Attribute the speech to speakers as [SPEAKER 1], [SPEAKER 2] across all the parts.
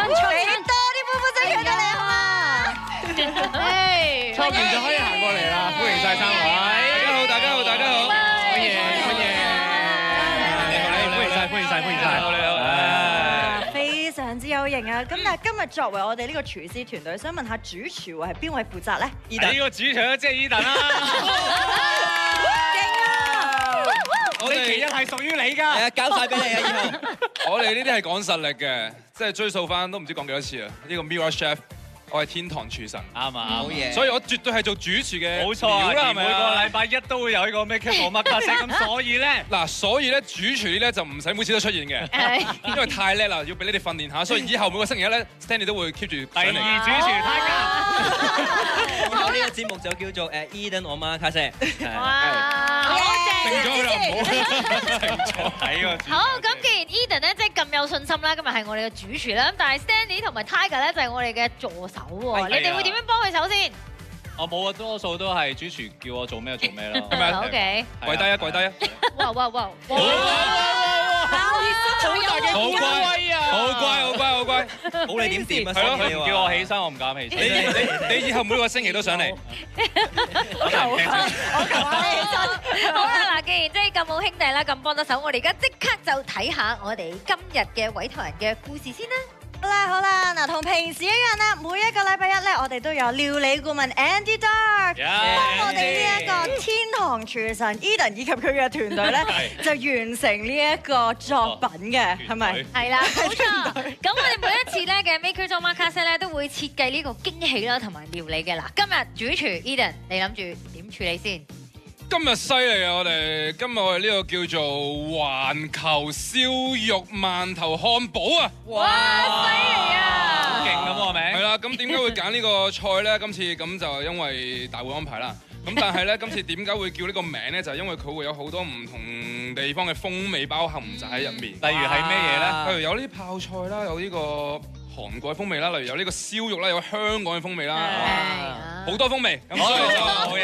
[SPEAKER 1] 多啲歡呼聲佢哋啊嘛！
[SPEAKER 2] 初見就可以行過嚟啦，歡迎晒3位！大家好，大家好，歡迎！歡迎晒！好你好，
[SPEAKER 1] 非常之有型啊！咁但係今日作為我哋呢個廚師團隊，想問下主廚會係邊位負責咧？
[SPEAKER 2] 呢個主場即係 Eden 啦。我哋其一係屬於你㗎，
[SPEAKER 3] 係啊，交曬俾你啊！以後
[SPEAKER 2] 我哋呢啲係講實力嘅，即係追溯翻都唔知講幾多次啦。呢個 Mirror Chef，我係天堂廚神，
[SPEAKER 4] 啱啊，
[SPEAKER 3] 好嘢。
[SPEAKER 2] 所以我絕對係做主廚嘅。
[SPEAKER 4] 冇錯啊，
[SPEAKER 2] 料啦，係
[SPEAKER 4] 每個
[SPEAKER 2] 咪啊？
[SPEAKER 4] 禮拜一都會有呢個 Make It or Make It 咁，所以咧
[SPEAKER 2] 嗱，所以咧主廚咧就唔使每次都出現嘅，因為太叻啦，要俾你哋訓練下。所以以後每個星期一咧 ，Stanley 都會 keep 住
[SPEAKER 4] 第二主廚大家。
[SPEAKER 3] 以後呢個節目就叫做Eden 我媽卡西。
[SPEAKER 1] 哇！
[SPEAKER 2] 定咗佢啦，唔好停咗
[SPEAKER 4] 喺個主廚。
[SPEAKER 5] 好，咁既然 Eden 咧即係咁有信心啦，今日係我哋嘅主廚啦，咁但係 Stanley 同埋 Tiger 咧就係我哋嘅助手喎，你哋會點樣幫佢手先？
[SPEAKER 4] 我冇啊，多數都係主廚叫我做咩就做咩咯。
[SPEAKER 2] 係咪啊
[SPEAKER 5] OK，
[SPEAKER 2] 跪低啊，跪低啊！
[SPEAKER 5] 哇哇哇！
[SPEAKER 2] 好乖啊！好乖！
[SPEAKER 3] 冇你點掂啊？
[SPEAKER 2] 係咯
[SPEAKER 4] 佢唔叫我起身，我唔敢起身。
[SPEAKER 2] 你以後每個星期都上嚟。
[SPEAKER 1] 我求下你起身。
[SPEAKER 5] 好啦，嗱，既然即係咁好兄弟啦，咁幫得手，我哋而家即刻就睇下我哋今日嘅委託人嘅故事先啦。
[SPEAKER 1] 好啦，嗱，同平時一樣啦，每一個禮拜一咧，我哋都有料理顧問 Andy Dark 幫我哋呢一個天堂廚神 Eden 以及佢嘅團隊咧，就完成呢一個作品嘅，係咪？
[SPEAKER 5] 係啦，冇錯。咁我哋每一次咧嘅 Make It or Make It 咧，都會設計呢個驚喜啦，同埋料理嘅。嗱，今日主廚 Eden，你諗住點處理先？
[SPEAKER 2] 今日犀利啊！我哋今日我哋呢個叫做環球燒肉饅頭漢堡啊！
[SPEAKER 5] 哇，犀利啊！
[SPEAKER 4] 好勁咁個名。
[SPEAKER 2] 係啦，咁點解會揀呢個菜咧？今次咁就因為大會安排啦。咁但係咧，今次點解會叫呢個名咧？就係因為佢會有好多唔同地方嘅風味包含就喺入面。
[SPEAKER 4] 例如係咩嘢咧？
[SPEAKER 2] 例如有呢啲泡菜啦，有呢個韓國嘅風味啦，例如有呢個燒肉啦，有香港嘅風味啦，好多風味。咁所以就
[SPEAKER 4] 好嘢，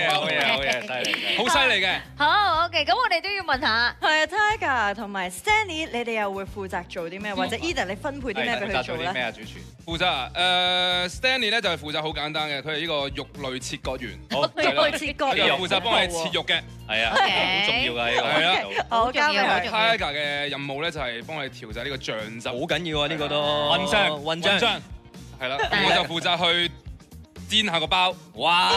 [SPEAKER 4] 犀利，
[SPEAKER 2] 好犀利嘅。
[SPEAKER 5] 好 OK，咁我哋都要問下，
[SPEAKER 1] 係啊 Tiger 同埋 Stanley，你哋又會負責做啲咩？或者 Eden 你分配啲咩俾佢做咧？
[SPEAKER 4] 咩啊，主廚？
[SPEAKER 2] 負責啊，Stanley 咧就係負責好簡單嘅，佢係呢個肉類切割員，
[SPEAKER 4] 好，
[SPEAKER 1] 肉類切割
[SPEAKER 2] 佢就負責幫你切肉嘅。
[SPEAKER 4] 係啊，
[SPEAKER 5] OK
[SPEAKER 4] 好重要㗎呢個。
[SPEAKER 2] 係啊
[SPEAKER 1] 好交俾佢。
[SPEAKER 2] Tiger 嘅任務咧就係幫你調製呢個醬汁，
[SPEAKER 3] 好緊要啊！呢個都
[SPEAKER 4] 混醬，
[SPEAKER 3] 混醬，
[SPEAKER 2] 係啦，我就負責去煎下個包。
[SPEAKER 3] 哇！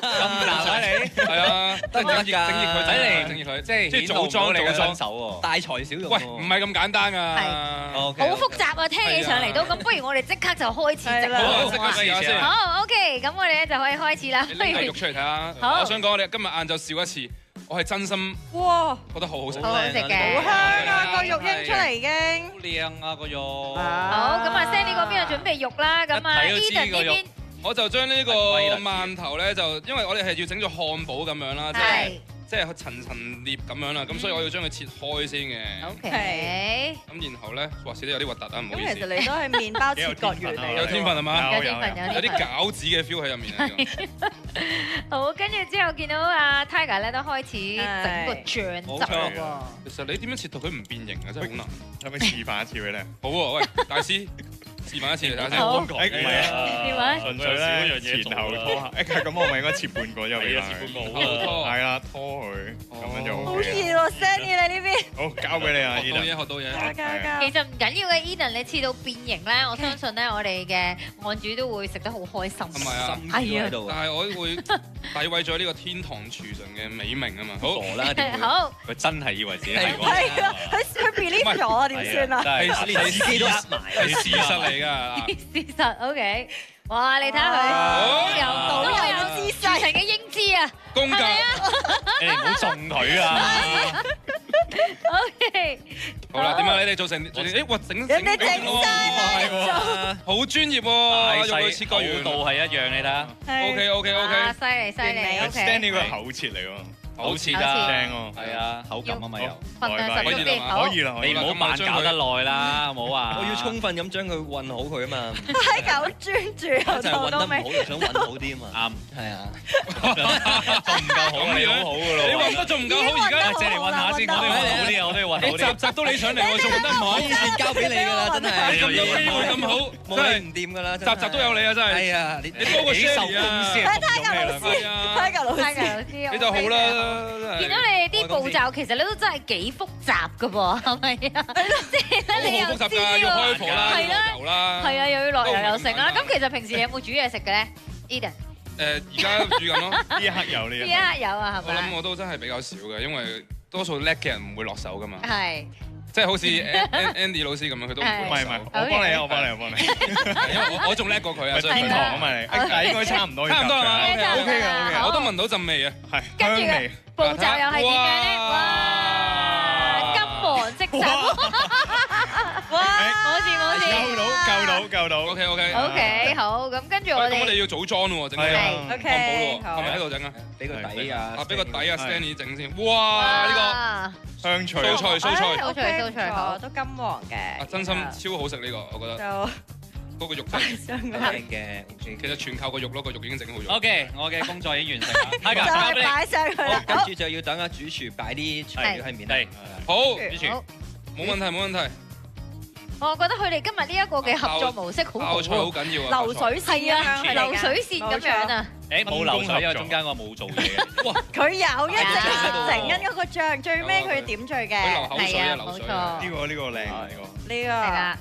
[SPEAKER 4] 咁難啊你？
[SPEAKER 2] 係啊，即係整熱佢，整熱佢，
[SPEAKER 4] 即係
[SPEAKER 2] 即係組裝
[SPEAKER 4] 你嘅身
[SPEAKER 2] 組裝。
[SPEAKER 4] 手喎。
[SPEAKER 3] 大材小用。
[SPEAKER 2] 喂，唔係咁簡單啊！
[SPEAKER 5] 好複雜啊，聽起上嚟都咁，不如我哋即刻就開始整啦。
[SPEAKER 2] 好啊，
[SPEAKER 5] 好唔好啊
[SPEAKER 2] 即刻試下先。
[SPEAKER 5] 好 OK，咁我哋咧就可以開始啦。
[SPEAKER 2] 你拎塊肉出嚟睇下。
[SPEAKER 5] 好
[SPEAKER 2] 我想講，我哋今日晏晝試過一次，我係真心
[SPEAKER 1] 哇，
[SPEAKER 2] 覺得好好食。
[SPEAKER 5] 好好食嘅，
[SPEAKER 1] 好香啊！個肉拎出嚟已經。
[SPEAKER 4] 好靚啊個肉。
[SPEAKER 5] 好，咁啊 Sandy 嗰邊就準備肉啦，咁啊
[SPEAKER 4] 一睇都知
[SPEAKER 5] Eden
[SPEAKER 4] 個肉
[SPEAKER 5] 呢邊
[SPEAKER 2] 我就將呢個饅頭咧，就因為我哋係要整咗漢堡咁樣啦，即係層層列咁樣啦，咁所以我要將佢切開先嘅。
[SPEAKER 5] OK，
[SPEAKER 2] 咁然後咧，話事都有啲核突啊，唔好意思。
[SPEAKER 1] 咁其實你都係麵包切割員嚟嘅。
[SPEAKER 2] 有天分係嘛？
[SPEAKER 5] 有天分
[SPEAKER 2] 有啲餃子嘅 feel 喺入面啊。
[SPEAKER 5] 好，跟住之後見到阿 Tiger 咧都開始整個醬汁喎。
[SPEAKER 2] 其實你點樣切到佢唔變形啊？真係好難。
[SPEAKER 6] 可唔可以示範一次俾你？
[SPEAKER 2] 好喎，喂，大師示範一次嚟睇下先。
[SPEAKER 5] 好
[SPEAKER 6] 唔係啊，
[SPEAKER 5] 點啊？
[SPEAKER 6] 純粹咧前後拖下。咁我咪應該切半個之後俾佢。
[SPEAKER 2] 拖
[SPEAKER 6] 係啦，拖佢咁樣就
[SPEAKER 1] 好
[SPEAKER 6] OK 啦。
[SPEAKER 1] 熱喎，Sandy 你呢邊。
[SPEAKER 6] 好，交俾你啊
[SPEAKER 2] 學到嘢，
[SPEAKER 6] ，Eden。
[SPEAKER 2] 學到嘢。
[SPEAKER 1] 加。
[SPEAKER 5] 其實唔緊要嘅，Eden 你切到變形咧，我相信咧我哋嘅案主都會食得好開心。
[SPEAKER 2] 係咪啊？
[SPEAKER 3] 心喺度。
[SPEAKER 2] 但係我會詆毀咗呢個天堂廚神嘅美名啊嘛。好，
[SPEAKER 3] 傻啦，點會？
[SPEAKER 5] 好，
[SPEAKER 4] 佢真係以為自己係
[SPEAKER 1] 係啊，佢 believe 咗啊，點算啊？
[SPEAKER 2] 係
[SPEAKER 3] 連自己都呃埋。
[SPEAKER 2] 係事實嚟㗎。
[SPEAKER 5] 事實 OK。哇！你睇下佢又
[SPEAKER 1] 導遊
[SPEAKER 5] 有
[SPEAKER 1] 姿勢
[SPEAKER 5] 成嘅英姿啊！
[SPEAKER 2] 公價。
[SPEAKER 4] 你唔好中佢啊！
[SPEAKER 5] OK，
[SPEAKER 2] 好啦，點啊？你哋做成誒，哇，整
[SPEAKER 1] 人哋整晒啦，
[SPEAKER 2] 好專業喎，用佢切割員。
[SPEAKER 4] 度係一樣，你睇下。
[SPEAKER 2] OK OK
[SPEAKER 5] 啊
[SPEAKER 2] OK。
[SPEAKER 5] 犀利犀利
[SPEAKER 1] 完美
[SPEAKER 5] OK。
[SPEAKER 6] Stanley 個口切嚟喎。
[SPEAKER 4] 好切
[SPEAKER 5] 好
[SPEAKER 4] 啊，
[SPEAKER 6] 正喎，
[SPEAKER 4] 係啊，口感啊嘛又。
[SPEAKER 5] 份量實
[SPEAKER 2] 可以啦
[SPEAKER 5] 啲，
[SPEAKER 2] 嘛
[SPEAKER 5] 好
[SPEAKER 6] 可以啦，可以啦
[SPEAKER 4] 你唔好慢搞得耐啦，好冇啊！
[SPEAKER 3] 我要充分咁將佢運好佢啊嘛，
[SPEAKER 1] 係咁專注由
[SPEAKER 3] 就係運得唔
[SPEAKER 1] 頭到尾。
[SPEAKER 3] 好就想運好啲啊嘛。
[SPEAKER 4] 啱，
[SPEAKER 3] 係啊，
[SPEAKER 4] 仲唔夠好，你好好噶咯。
[SPEAKER 2] 你運得仲唔夠好？而家
[SPEAKER 4] 借嚟運下先，我都要運好啲啊，我都要運好
[SPEAKER 2] 你集
[SPEAKER 4] 啲。
[SPEAKER 2] 集都你上嚟，我仲運得唔好？
[SPEAKER 3] 以前交俾你㗎啦，真係。
[SPEAKER 2] 你咁有機會咁好，
[SPEAKER 3] 冇
[SPEAKER 2] 真係
[SPEAKER 3] 你唔掂㗎啦，
[SPEAKER 2] 集集都有你啊！真係。
[SPEAKER 3] 係啊，
[SPEAKER 2] 你多過 Sherry 啊！係啊，
[SPEAKER 1] 泰格老
[SPEAKER 5] 泰格
[SPEAKER 1] 師，
[SPEAKER 5] 老師，
[SPEAKER 2] 你就好啦。
[SPEAKER 5] 見到你哋啲步驟，其實你都真係幾複雜㗎噃，係咪啊？即係咧，你又知
[SPEAKER 2] 好複雜㗎，要開火啦，
[SPEAKER 5] 係啦
[SPEAKER 2] 要落油啦。
[SPEAKER 5] 係啊，又要落油又成啦。
[SPEAKER 2] 都唔
[SPEAKER 5] 咁其實平時你有冇煮嘢食嘅咧，Eden？
[SPEAKER 2] 而家煮緊咯。
[SPEAKER 6] 呢一刻有呢
[SPEAKER 5] 呢
[SPEAKER 6] 一刻。
[SPEAKER 5] 一有啊，係
[SPEAKER 2] 我諗
[SPEAKER 5] 咪？
[SPEAKER 2] 我都真係比較少嘅，因為多數叻嘅人唔會落手噶嘛。
[SPEAKER 5] 係。
[SPEAKER 2] 即係好似 Andy 老師咁樣，佢都唔
[SPEAKER 6] 唔係唔係
[SPEAKER 2] 會落手。，
[SPEAKER 6] 我幫你啊！我幫你，我幫你。
[SPEAKER 2] 因為我仲叻過佢啊，所以
[SPEAKER 6] 轉堂啊嘛你，但係應該差唔多要
[SPEAKER 2] 差唔多係嘛
[SPEAKER 6] 夾嘅 OK 嘅 OK 嘅，
[SPEAKER 2] 我都聞到陣味啊。
[SPEAKER 6] 係
[SPEAKER 5] 跟住嘅
[SPEAKER 6] 香味。
[SPEAKER 5] 步驟又係點樣咧？哇！金黃色澤，哇！冇事冇事。
[SPEAKER 6] 夠到。
[SPEAKER 2] OK OK。
[SPEAKER 5] OK，好，咁跟住我哋
[SPEAKER 2] 咁我哋要組裝咯喎，整
[SPEAKER 6] 係啊
[SPEAKER 2] 漢堡
[SPEAKER 1] OK，
[SPEAKER 2] 咯喎，係咪喺度整啊？
[SPEAKER 3] 俾個底啊，
[SPEAKER 2] 啊，俾個底啊，Stanley 整先。哇！呢
[SPEAKER 5] 呢
[SPEAKER 6] 香脆。
[SPEAKER 2] 素菜素菜
[SPEAKER 5] 素菜素菜好
[SPEAKER 1] 都金黃嘅。
[SPEAKER 2] 個啊真心超好食呢個，我覺得
[SPEAKER 1] 就
[SPEAKER 2] 嗰個肉真係
[SPEAKER 1] 上去，
[SPEAKER 3] 靚嘅，OK。
[SPEAKER 2] 其實全靠個肉咯，個肉已經整好咗。
[SPEAKER 4] OK，我嘅工作已經完成啦。
[SPEAKER 1] 就
[SPEAKER 4] Tiger，交俾
[SPEAKER 1] 係擺上去
[SPEAKER 3] 好
[SPEAKER 1] 啦，。
[SPEAKER 3] 跟住就要等阿主廚擺啲材料喺面
[SPEAKER 4] 係
[SPEAKER 3] 啦。
[SPEAKER 2] 好，
[SPEAKER 4] 你。主廚
[SPEAKER 5] 好，
[SPEAKER 2] 冇問題冇問題。
[SPEAKER 5] 我覺得佢哋今日呢一個嘅合作模式好好
[SPEAKER 2] 泡菜好
[SPEAKER 5] 喎，
[SPEAKER 2] 緊要啊！
[SPEAKER 1] 流水線啊，
[SPEAKER 5] 流水線咁樣啊，
[SPEAKER 4] 誒冇流水，因為中間我冇做嘢嘅。
[SPEAKER 1] 佢有一直
[SPEAKER 5] 啊
[SPEAKER 1] 整緊嗰個醬，最尾佢點綴嘅。
[SPEAKER 2] 佢流口水
[SPEAKER 5] 係啊
[SPEAKER 2] 啊，流水啊！
[SPEAKER 5] 冇錯
[SPEAKER 6] 呢個靚啊呢個。
[SPEAKER 1] 呢個
[SPEAKER 5] 係啦，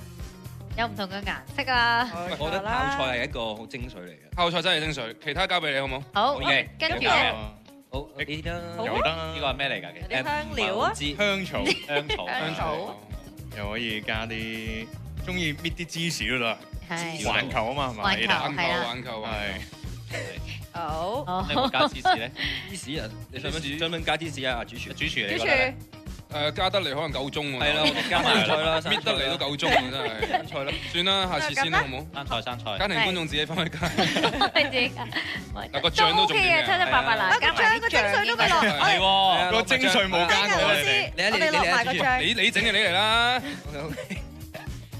[SPEAKER 5] 有唔同嘅顏色啊。
[SPEAKER 3] 我覺得泡菜係一個好精髓嚟嘅。
[SPEAKER 2] 泡菜真係精髓，其他交俾你好冇？
[SPEAKER 5] 好
[SPEAKER 4] OK，
[SPEAKER 5] 跟住
[SPEAKER 6] 有
[SPEAKER 5] 咧，
[SPEAKER 3] 好，呢啲啦。
[SPEAKER 6] 有得
[SPEAKER 4] 呢個係咩嚟㗎？其實
[SPEAKER 1] 啲香料啊，
[SPEAKER 3] 知
[SPEAKER 6] 香草，
[SPEAKER 4] 香草。
[SPEAKER 5] 香草
[SPEAKER 6] 又可以加啲中意搣啲芝士都得，
[SPEAKER 5] 係
[SPEAKER 6] 環球啊嘛係咪？
[SPEAKER 5] 環球
[SPEAKER 2] 環球
[SPEAKER 5] 係啦
[SPEAKER 2] 環球啊！
[SPEAKER 6] 係
[SPEAKER 1] 好。
[SPEAKER 4] 你有冇加芝士咧？
[SPEAKER 3] 芝士啊，你想唔想加芝士啊？主廚。
[SPEAKER 4] 主廚你
[SPEAKER 1] 主
[SPEAKER 4] 覺得咧？
[SPEAKER 1] 廚
[SPEAKER 2] 加得嚟可能夠鐘喎。
[SPEAKER 3] 係啦，我哋加埋菜啦，
[SPEAKER 2] 搣得嚟都夠鐘啊！真係。
[SPEAKER 3] 生菜啦。
[SPEAKER 2] 算啦，下次先啦，好冇？
[SPEAKER 4] 生菜生菜。
[SPEAKER 2] 家庭觀眾自己翻去加。
[SPEAKER 5] 你自己
[SPEAKER 2] 嗱個醬都重
[SPEAKER 5] OK 嘅，
[SPEAKER 2] 點嘅
[SPEAKER 5] 七七八八啦，加埋啲醬
[SPEAKER 1] 都俾落。
[SPEAKER 4] 係喎。
[SPEAKER 6] 個精髓冇加過你哋。
[SPEAKER 1] 我哋落埋個醬。
[SPEAKER 2] 你整嘅你嚟啦。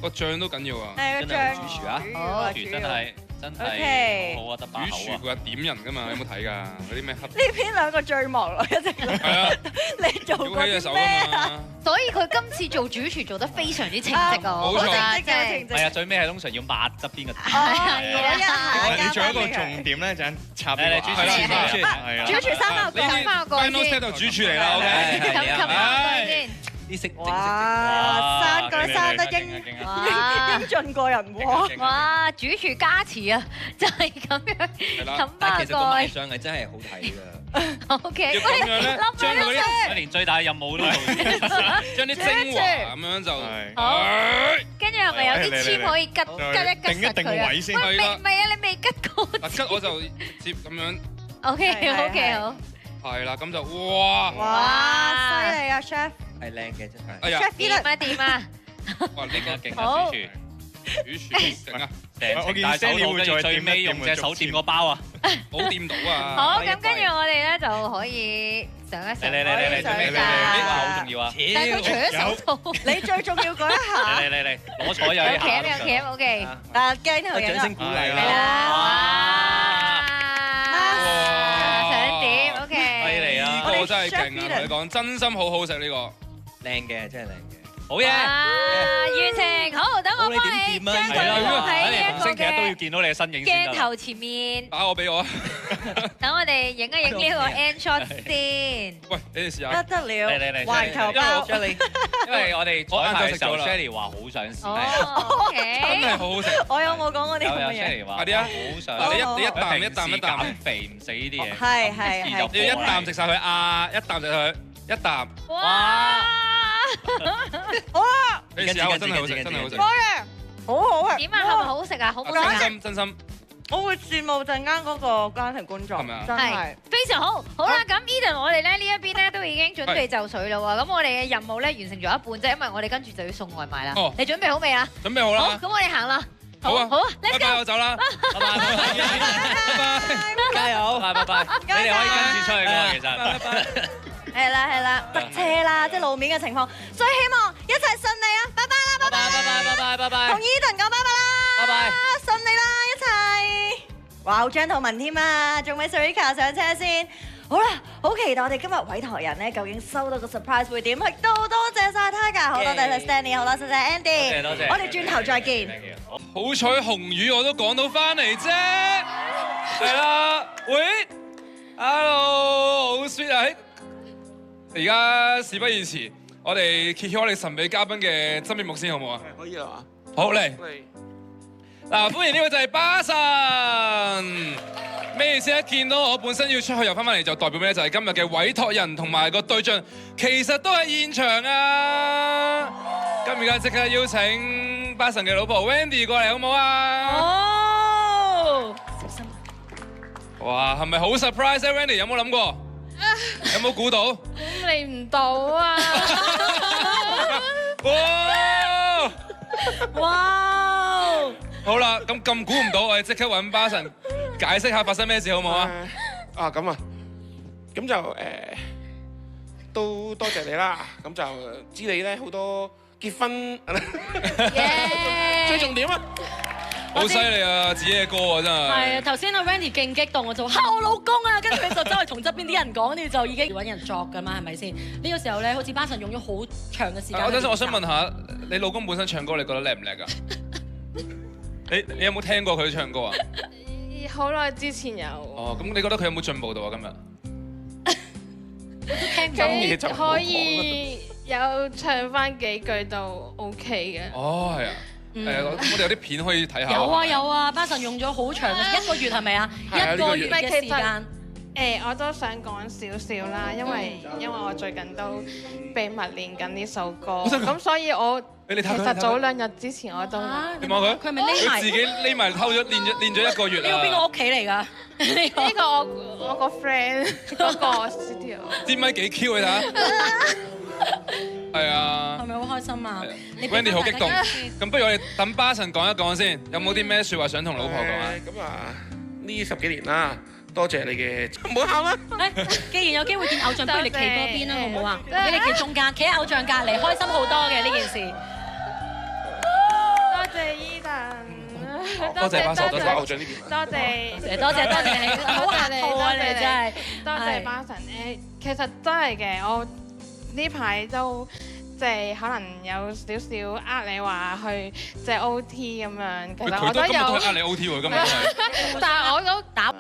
[SPEAKER 2] 個醬都緊要啊！
[SPEAKER 1] 係個
[SPEAKER 3] 真係
[SPEAKER 1] 醬。
[SPEAKER 3] 主廚啊
[SPEAKER 5] 好
[SPEAKER 4] 主廚真係
[SPEAKER 1] OK
[SPEAKER 4] 好好啊，得
[SPEAKER 2] 主
[SPEAKER 4] 把口啊！
[SPEAKER 2] 廚佢係點人噶嘛？有冇睇㗎？嗰啲咩黑
[SPEAKER 1] 呢邊兩個最忙咯，一直
[SPEAKER 2] 係啊，
[SPEAKER 1] 你做
[SPEAKER 2] 翹
[SPEAKER 1] 過
[SPEAKER 2] 起隻手
[SPEAKER 1] 啲咩
[SPEAKER 2] 啊
[SPEAKER 1] 啊？
[SPEAKER 2] 嘛。
[SPEAKER 5] 所以佢今次做主廚做得非常之稱職啊！我覺
[SPEAKER 2] 冇錯
[SPEAKER 5] 得
[SPEAKER 1] 正職
[SPEAKER 5] 真係
[SPEAKER 4] 係啊，最尾係通常要抹側邊嘅。
[SPEAKER 5] 係啊
[SPEAKER 6] 你仲有一個重點咧，就係插呢個
[SPEAKER 4] 嚟主廚
[SPEAKER 2] 係啦
[SPEAKER 6] 係
[SPEAKER 1] 主
[SPEAKER 6] 啊。
[SPEAKER 1] 廚三個
[SPEAKER 2] 呢啲
[SPEAKER 5] 翻個
[SPEAKER 2] final
[SPEAKER 5] 先
[SPEAKER 2] set 就主廚嚟啦，OK。
[SPEAKER 3] 係
[SPEAKER 5] 冚
[SPEAKER 3] 係
[SPEAKER 5] 翻
[SPEAKER 3] 啊，
[SPEAKER 5] 個先，
[SPEAKER 3] 啲色
[SPEAKER 1] 哇！生個生得英
[SPEAKER 5] 哇
[SPEAKER 1] 英俊過人喎。
[SPEAKER 5] 哇！主廚加持啊，就係咁樣
[SPEAKER 2] 係啦
[SPEAKER 5] 冚翻
[SPEAKER 3] 但係其實個賣
[SPEAKER 5] 個
[SPEAKER 3] 相係真係好睇㗎。
[SPEAKER 5] ，OK，
[SPEAKER 2] 要咁樣咧，將佢嗰啲
[SPEAKER 4] 連最大嘅任務都做。
[SPEAKER 2] 將啲精華咁樣就
[SPEAKER 6] 係
[SPEAKER 5] 好跟住係咪有啲籤可以吉一吉實
[SPEAKER 6] 定一定個
[SPEAKER 5] 佢啊？
[SPEAKER 6] 位先。
[SPEAKER 5] 喂，唔係啊，你未吉過。
[SPEAKER 2] 嗱，吉我就接咁樣，
[SPEAKER 5] OK，好。
[SPEAKER 2] 係啦，咁就哇
[SPEAKER 1] 哇！犀利啊，Chef！
[SPEAKER 3] 係靚嘅真係。
[SPEAKER 2] 哎呀，
[SPEAKER 5] 掂啊掂啊！
[SPEAKER 2] 哇勁啊勁啊
[SPEAKER 5] 好
[SPEAKER 2] 主廚，主廚勁啊，
[SPEAKER 4] 成程戴手套，跟住最尾用隻手掂個包啊！
[SPEAKER 2] 冇掂到啊！
[SPEAKER 5] 好，咁跟住我哋咧就可以上一上。
[SPEAKER 4] 嚟，最尾呢個好重要啊！
[SPEAKER 5] 但係佢除咗手套，
[SPEAKER 1] 你最重要嗰一下，
[SPEAKER 4] 嚟，攞彩又
[SPEAKER 5] 有
[SPEAKER 4] 一下。
[SPEAKER 5] 鉗有鉗，OK。
[SPEAKER 1] 嗱鏡頭影
[SPEAKER 3] 掌聲
[SPEAKER 1] 啊！
[SPEAKER 5] 係
[SPEAKER 3] 鼓勵啦。
[SPEAKER 5] 啦，
[SPEAKER 2] 哇
[SPEAKER 5] 想點？OK。
[SPEAKER 4] 犀利啊
[SPEAKER 2] 呢個真係勁啊！同你講，真心好好食呢個。
[SPEAKER 3] 靚嘅，真係靚嘅。
[SPEAKER 4] 好嘢！
[SPEAKER 5] 完成，好，等我幫你將
[SPEAKER 4] 係啦，
[SPEAKER 5] 佢放喺
[SPEAKER 4] 睇嚟
[SPEAKER 5] 呢
[SPEAKER 4] 逢星期日都要
[SPEAKER 5] 一
[SPEAKER 4] 見到你嘅身影
[SPEAKER 5] 個
[SPEAKER 4] 先得。
[SPEAKER 5] 鏡頭前面。
[SPEAKER 2] 打我俾我啊！
[SPEAKER 5] 等我哋影一影呢個 end shot 先。
[SPEAKER 2] 喂，你哋試下。
[SPEAKER 1] 不得了，
[SPEAKER 4] 嚟
[SPEAKER 1] 環球包。
[SPEAKER 4] 因為我哋
[SPEAKER 2] 我晏晝
[SPEAKER 4] 彩排嘅時候
[SPEAKER 2] 食咗啦
[SPEAKER 4] ，Shelly 話好想試。
[SPEAKER 5] 哦
[SPEAKER 2] 真
[SPEAKER 5] ，OK。
[SPEAKER 2] 係好好食。
[SPEAKER 1] 我有冇講過啲
[SPEAKER 4] 有
[SPEAKER 1] 咁嘅嘢？
[SPEAKER 4] Shelly 話
[SPEAKER 2] 快啲啊
[SPEAKER 4] 好想。
[SPEAKER 2] 你
[SPEAKER 1] 好
[SPEAKER 2] 一啖一啖一啖，
[SPEAKER 4] 減肥唔死呢啲嘢。
[SPEAKER 1] 係
[SPEAKER 2] 你要一啖食晒佢啊！一啖食佢，一啖。
[SPEAKER 5] 哇！
[SPEAKER 2] 你試下，真係好食，真係好食。
[SPEAKER 1] 好嘅，好好啊！
[SPEAKER 5] 點啊？係咪好食啊？好唔好食啊？
[SPEAKER 2] 真心真心。
[SPEAKER 1] 我會羨慕陣間嗰個家庭觀眾，
[SPEAKER 2] 係咪啊
[SPEAKER 1] 真係。
[SPEAKER 5] 非常好，好啦，咁 Eden 我哋咧呢一邊咧都已經準備就緒啦喎，咁我哋嘅任務咧完成咗一半啫，因為我哋跟住就要送外賣啦。
[SPEAKER 2] 哦
[SPEAKER 5] 你準備好未啊？
[SPEAKER 2] 準備好
[SPEAKER 5] 好，
[SPEAKER 2] 啦。
[SPEAKER 5] 咁我哋行啦。
[SPEAKER 2] 好啊，
[SPEAKER 5] 好啊
[SPEAKER 2] 拜
[SPEAKER 5] ，Let's
[SPEAKER 2] 拜，
[SPEAKER 5] go。
[SPEAKER 2] 我走啦，
[SPEAKER 3] 拜拜，
[SPEAKER 2] 拜拜。
[SPEAKER 3] 加油，拜拜，你哋可以跟住出去㗎嘛，其實。
[SPEAKER 1] 係啦，塞車啦，即係路面嘅情況，所以希望一齊順利啊！拜拜啦，拜拜，
[SPEAKER 3] 拜拜
[SPEAKER 1] 同 Eden 講拜拜啦，
[SPEAKER 3] 拜拜，
[SPEAKER 1] 順利啦一齊。哇，好張圖文添啊，仲未 Sarika 上車先。好啦，好期待我哋今日委託人咧，究竟收到個 surprise 會點？亦都多謝晒 Tiger，好多謝 Stanley，好啦，謝謝 Andy，
[SPEAKER 3] 多謝，
[SPEAKER 1] 我哋轉頭再見。
[SPEAKER 2] 好彩紅雨我都趕到翻嚟啫，係啦，喂 ，hello， 好 sweet 啊！而家事不宜遲，我哋揭曉我哋神秘嘉賓嘅真面目先，好唔好啊？
[SPEAKER 7] 可以啊，
[SPEAKER 2] 好嚟，嗱，歡迎呢位就係巴神。咩意思？一見到我本身要出去又翻嚟，就代表咩？就係今日嘅委託人同埋個對象，其實都係現場啊！咁而家即刻邀請巴神嘅老婆 Wendy 過嚟，好唔好啊？
[SPEAKER 1] 哦，小心！
[SPEAKER 2] 哇，係咪好 surprise 啊 ？Wendy 有冇諗過？有冇估到？
[SPEAKER 8] 嚟唔到啊！
[SPEAKER 2] 哇！
[SPEAKER 1] 哇！
[SPEAKER 2] 好啦，咁估唔到，我哋即刻揾巴神解釋下發生咩事好唔好啊？
[SPEAKER 7] 咁啊，咁就都多謝你啦。咁就知你咧好多結婚，最重點啊！
[SPEAKER 2] 好犀利啊，子夜哥啊，真係。
[SPEAKER 8] 係啊，頭先阿 Randy 勁激動，我就話我老公啊，跟住佢就走去同側邊啲人講，跟住就已經揾人作㗎嘛，係咪先？呢個時候咧，好似巴神用咗好長嘅時間。
[SPEAKER 2] 我想問下，你老公本身唱歌，你覺得叻唔叻㗎？你有冇聽過佢唱歌啊？
[SPEAKER 8] 好耐之前有。
[SPEAKER 2] 哦，咁你覺得佢有冇進步到啊？今日？
[SPEAKER 8] 我都聽
[SPEAKER 7] 嘢就唔好講
[SPEAKER 8] 可以有唱翻幾句都 OK 嘅。
[SPEAKER 2] 哦，係啊。我哋有啲片可以睇下。
[SPEAKER 8] 有啊，巴神用咗好長嘅1個月係咪啊？1個月嘅時間。
[SPEAKER 9] 我都想講少少啦，因為我最近都秘密練緊呢首歌，咁所以我其實早2日之前我都
[SPEAKER 2] 你望佢，
[SPEAKER 8] 佢咪匿埋？
[SPEAKER 2] 佢自己匿埋偷咗練咗1個月啊！
[SPEAKER 8] 呢個邊個屋企嚟㗎？
[SPEAKER 9] 呢個我個 friend 嗰個 studio。
[SPEAKER 2] 啲咪幾 Q 你睇下？係啊。
[SPEAKER 8] 係咪好開心啊
[SPEAKER 2] ？Wendy 好激動，咁不如我哋等巴神講一講先，有冇啲咩説話想同老婆講啊？
[SPEAKER 7] 咁啊，呢10幾年啦，多謝你嘅，唔好喊啦！
[SPEAKER 8] 既然有機會見偶像，不如你企嗰邊啦，好唔好啊？俾你企中間，企喺偶像隔離，開心好多嘅呢件事。
[SPEAKER 9] 多謝 Eden，
[SPEAKER 2] 多謝巴神，多謝
[SPEAKER 7] 偶像呢邊。
[SPEAKER 9] 多謝
[SPEAKER 8] 多謝你，好客套啊你真係。
[SPEAKER 9] 多謝巴神其實真係嘅，我呢排都即係可能有少少呃你話去即係 OT 咁樣，其實我都有。
[SPEAKER 2] 今日都係呃你 OT 喎，今日都係。
[SPEAKER 9] 但係我都打。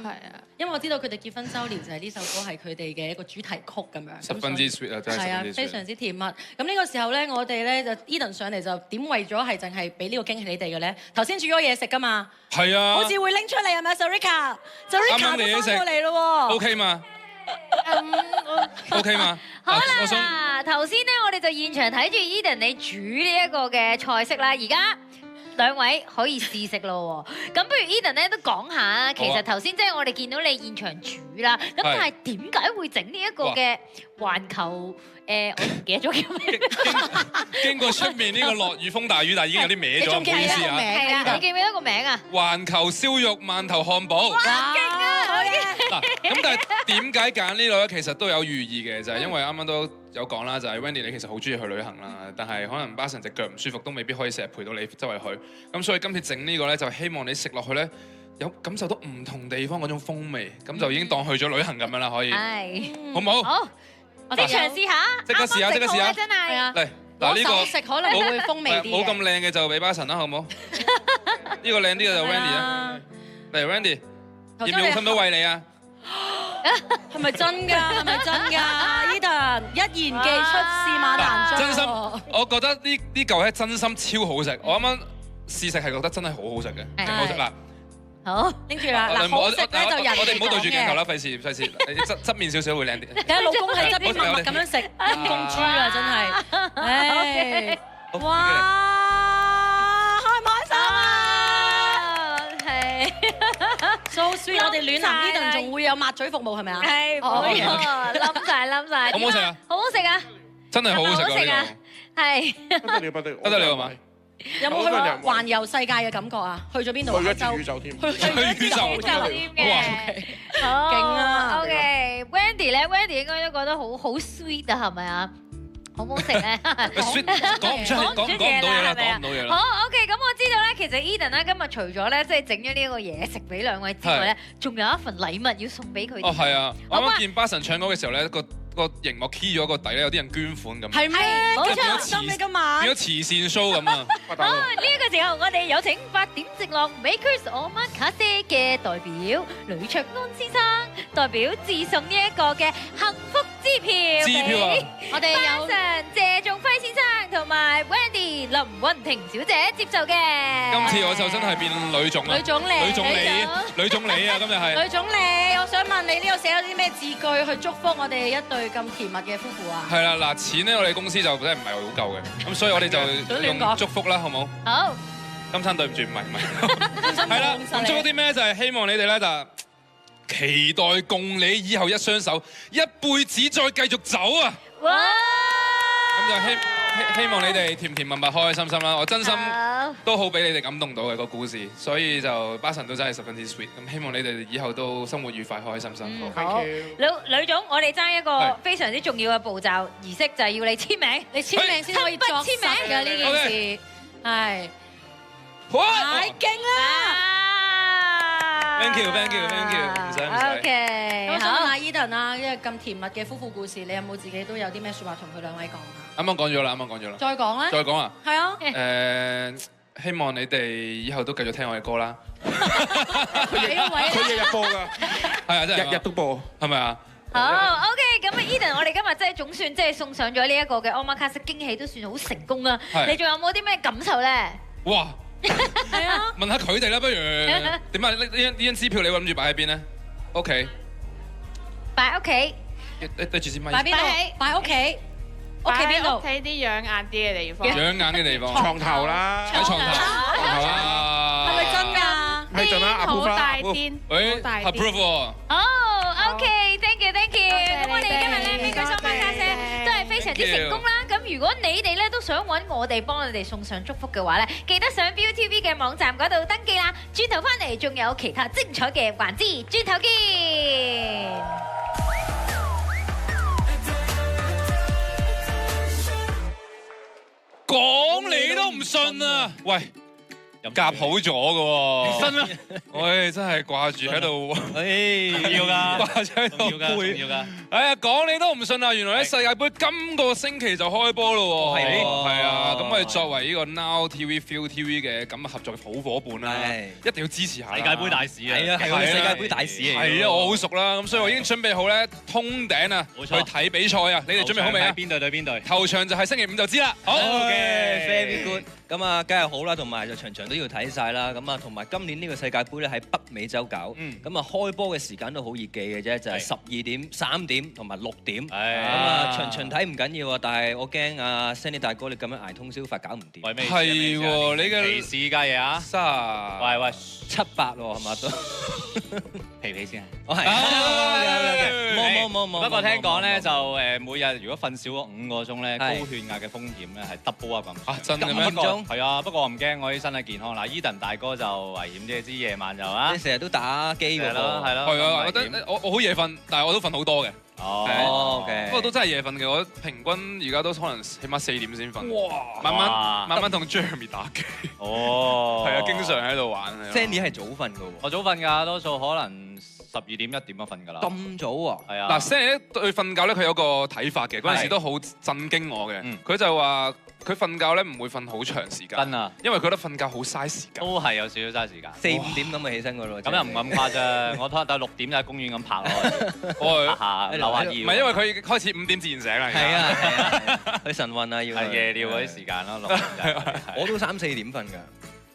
[SPEAKER 9] 係啊，
[SPEAKER 8] 因為我知道佢哋結婚週年就係呢首歌係佢哋嘅一個主題曲咁樣，
[SPEAKER 2] 十分之 sweet 啊，真係
[SPEAKER 8] 係啊，非常之甜蜜。咁呢個時候咧，我哋咧就 Eden 上嚟就點為咗係淨係俾呢個驚喜你哋嘅咧？頭先煮咗嘢食㗎嘛，
[SPEAKER 2] 係啊，
[SPEAKER 8] 好似會拎出嚟係咪 Sarika
[SPEAKER 2] 啱啱嚟嘢食
[SPEAKER 8] 嚟咯喎
[SPEAKER 2] ，OK 嘛？OK 嘛？
[SPEAKER 5] 好啦，頭先咧我哋就現場睇住 Eden 你煮呢一個嘅菜式啦，而家2位可以試食咯喎。咁不如 Eden 咧都講下，其實頭先即係我哋見到你現場煮啦，咁但係點解會整呢一個嘅環球？我唔記得咗叫咩。
[SPEAKER 2] 經過出面呢個落雨風大雨，但係已經有啲歪咗，唔好意思啊。
[SPEAKER 5] 係啊，你記唔記得個名啊？
[SPEAKER 2] 環球燒肉饅頭漢堡。
[SPEAKER 5] 哇，勁啊！
[SPEAKER 2] 嗱，咁但係點解揀呢度咧？其實都有寓意嘅，就係因為啱啱都有講啦，就係 Wendy 你其實好中意去旅行啦，但係可能巴神隻腳唔舒服，都未必可以成日陪到你周圍去。咁所以今次整呢個咧，就希望你食落去咧，有感受到唔同地方嗰種風味，咁就已經當去咗旅行咁樣啦，可以。
[SPEAKER 5] 係。
[SPEAKER 2] 好唔好？
[SPEAKER 5] 好。即場試下。
[SPEAKER 2] 即刻試下，即刻試下。
[SPEAKER 5] 真係。
[SPEAKER 2] 嚟，嗱呢個
[SPEAKER 8] 食可能會風味啲。
[SPEAKER 2] 冇咁靚嘅就俾巴神啦，好唔好？呢個靚啲嘅就 Wendy 啊。嚟 Wendy，要唔要分到餵你啊？
[SPEAKER 8] 係咪真㗎？係咪真㗎 ？Eden 一言既出，駟馬難追。
[SPEAKER 2] 真心，我覺得呢嚿係真心超好食。我啱啱試食係覺得真係好好食嘅，勁好食嗱。
[SPEAKER 8] 好，拎住啦。嗱，好食咧就人
[SPEAKER 2] 我哋唔好對住鏡頭啦，費事，你側面少少會靚啲。
[SPEAKER 8] 睇下老公喺側邊默默咁樣食陰公豬啊，真係。唉，哇，開唔開心啊？係。So sweet，我哋暖男 Eden 仲會有抹嘴服務係咪啊？
[SPEAKER 5] 係，冇錯，冧晒。
[SPEAKER 2] 好唔好食啊？
[SPEAKER 5] 好好食啊！
[SPEAKER 2] 真係好好食㗎呢個。
[SPEAKER 5] 係。
[SPEAKER 7] 不得了，
[SPEAKER 2] 不得了係嘛？
[SPEAKER 8] 有冇去過環遊世界嘅感覺啊？去咗邊度？
[SPEAKER 7] 去咗宇宙添。
[SPEAKER 5] 去宇宙添嘅，好
[SPEAKER 8] 勁啊
[SPEAKER 5] ！OK，Wendy 咧，Wendy 應該都覺得好 sweet 啊，係咪啊？好唔好食咧？
[SPEAKER 2] 講唔出，講唔到嘢啦，講唔到嘢啦。
[SPEAKER 5] 好 OK，咁我知道咧，其實 Eden 咧今日除咗咧即係整咗呢一個嘢食俾兩位之外咧，仲有一份禮物要送俾佢哋。
[SPEAKER 2] 哦，係啊！我啱啱見巴神唱歌嘅時候咧，個熒幕 key 咗個底咧，有啲人捐款咁。
[SPEAKER 8] 係咩？
[SPEAKER 5] 冇錯，
[SPEAKER 8] 送你今晚
[SPEAKER 2] 變咗慈善 show 咁啊！
[SPEAKER 5] 好，呢個時候我哋有請8點直落 Makers Omakase 嘅代表呂卓安先生，代表致送呢一個嘅幸福支票。
[SPEAKER 2] 支票啊！
[SPEAKER 5] 我哋有謝仲輝先生同埋 Wendy 林韻婷小姐接受嘅。
[SPEAKER 2] 今次我就真係變呂總啦，
[SPEAKER 8] 呂總理
[SPEAKER 2] 啊！今日係
[SPEAKER 8] 呂總理，我想問你呢度寫咗啲咩字句去祝福我哋一對咁甜蜜嘅夫婦啊？
[SPEAKER 2] 係啦，嗱，錢咧我哋公司就真係唔係好夠嘅，咁所以我哋就用祝福啦，好冇？
[SPEAKER 5] 好。
[SPEAKER 2] 今餐對唔住，唔係，係啦。咁祝福啲咩就係希望你哋咧就期待共你以後一雙手，一輩子再繼續走啊！
[SPEAKER 5] 哇！
[SPEAKER 2] 咁就希望你哋甜甜蜜蜜、開開心心啦。我真心都好俾你哋感動到嘅個故事，所以就巴神都真係十分之 sweet。咁希望你哋以後都生活愉快、開開心心。
[SPEAKER 5] 好，呂總，我哋爭一個非常之重要嘅步驟儀式，就係要你簽名，你簽名先可以作實嘅呢件事。係，太勁啦！
[SPEAKER 2] Thank you，唔使。
[SPEAKER 5] OK，
[SPEAKER 8] 咁我想問下 Eden 啊，因為咁甜蜜嘅夫婦故事，你有冇自己都有啲咩説話同佢兩位講啊？
[SPEAKER 2] 啱啱講咗啦，
[SPEAKER 8] 再講咧？
[SPEAKER 2] 再講啊？
[SPEAKER 8] 係啊。
[SPEAKER 2] 希望你哋以後都繼續聽我嘅歌啦。
[SPEAKER 7] 佢日日播㗎，
[SPEAKER 2] 係啊，真係
[SPEAKER 7] 日日都播，
[SPEAKER 2] 係咪啊？
[SPEAKER 5] 好 OK，咁啊 Eden，我哋今日真係總算即係送上咗呢一個嘅 Omakase 驚喜，都算好成功啦。你仲有冇啲咩感受咧？
[SPEAKER 2] 哇！
[SPEAKER 8] 係啊，
[SPEAKER 2] 問下佢哋啦，不如點啊？呢張支票你會諗住擺喺邊咧？屋企，
[SPEAKER 5] 擺屋企，
[SPEAKER 2] 對住支咪。
[SPEAKER 8] 擺邊度？擺屋企。屋企邊度？
[SPEAKER 9] 屋企啲養眼啲嘅地方。
[SPEAKER 2] 養眼嘅地方。
[SPEAKER 7] 床頭啦。
[SPEAKER 2] 喺床頭。
[SPEAKER 8] 係咪真㗎？
[SPEAKER 7] 係真啦，
[SPEAKER 9] 好大癲，好大癲。
[SPEAKER 2] approve 喎。
[SPEAKER 5] 好 OK，thank you。咁我哋今日咧 Makers Omakase 都係非常之成功啦。咁如果你哋咧都想揾我哋幫你哋送上祝福嘅話咧，記得上 ViuTV 嘅網站嗰度登記啦。轉頭翻嚟仲有其他精彩嘅環節，轉頭見。
[SPEAKER 2] 講你都唔信啊！喂，夾好咗嘅喎，信啦！喂，真係掛住喺度，
[SPEAKER 4] 要㗎，
[SPEAKER 2] 掛住喺度
[SPEAKER 4] 背，要㗎。
[SPEAKER 2] 哎呀，講你都唔信啊！原來咧世界盃今個星期就開波咯喎，係啊！咁我哋作為呢個 Now TV、ViuTV 嘅咁嘅合作好伙伴啦，一定要支持下。
[SPEAKER 4] 世界盃大使啊！
[SPEAKER 3] 係啊，係我哋世界盃大使嚟。
[SPEAKER 2] 係啊，我好熟啦，咁所以我已經準備好咧通頂啊，去睇比賽啊！你哋準備好未啊？
[SPEAKER 4] 邊隊對邊隊？
[SPEAKER 2] 頭場就係星期5就知啦。好
[SPEAKER 3] 嘅 ，very good。咁啊，梗係好啦，同埋就場場都要睇晒啦。咁啊，同埋今年呢個世界盃咧喺北美洲搞，咁啊開波嘅時間都好易記嘅啫，就係12點、3點同埋6點。咁啊，場場睇唔緊要啊，但係我驚啊 Sandy 大哥你咁樣捱通宵法搞唔掂。
[SPEAKER 4] 為咩？
[SPEAKER 2] 係喎，你嘅
[SPEAKER 4] 試家嘢啊
[SPEAKER 2] 喂
[SPEAKER 3] 700喎，係嘛都？
[SPEAKER 4] 皮先。
[SPEAKER 3] 我係。冇。
[SPEAKER 4] 不過聽講咧就每日如果瞓少咗5個鐘咧，高血壓嘅風險咧係 double 啊咁。
[SPEAKER 2] 真嘅咩？
[SPEAKER 4] 係啊，不過我唔驚，我啲身體健康。嗱，Eden 大哥就危險啲，你知夜晚就啊。
[SPEAKER 3] 你成日都打機㗎喎。
[SPEAKER 4] 係咯。
[SPEAKER 2] 係啊，我覺得我好夜瞓，但係我都瞓好多嘅。
[SPEAKER 3] 哦，OK。
[SPEAKER 2] 不過都真係夜瞓嘅，我平均而家都可能起碼4點先瞓。哇！慢慢同 Jeremy 打機。
[SPEAKER 4] 哦。
[SPEAKER 2] 係啊，經常喺度玩。
[SPEAKER 3] Sandy 係早瞓㗎喎。
[SPEAKER 4] 我早瞓㗎，多數可能12點1點就瞓㗎啦。
[SPEAKER 3] 咁早啊？
[SPEAKER 4] 係啊。
[SPEAKER 2] 嗱，Sandy 對瞓覺咧，佢有個睇法嘅，嗰陣時都好震驚我嘅。佢就話佢瞓覺咧唔會瞓好長時間。
[SPEAKER 4] 真啊！
[SPEAKER 2] 因為佢覺得瞓覺好嘥時間。
[SPEAKER 4] 都係有少少嘥時間。
[SPEAKER 3] 4、5點咁就起身㗎咯。
[SPEAKER 2] 咁
[SPEAKER 4] 又唔咁誇張，我睇到6點就喺公園咁拍落去，下扭下腰。
[SPEAKER 2] 唔係因為佢開始5點自然醒啦。
[SPEAKER 3] 係啊，去晨運啊要。
[SPEAKER 4] 係夜尿嗰啲時間咯，
[SPEAKER 3] 我都3、4點瞓㗎。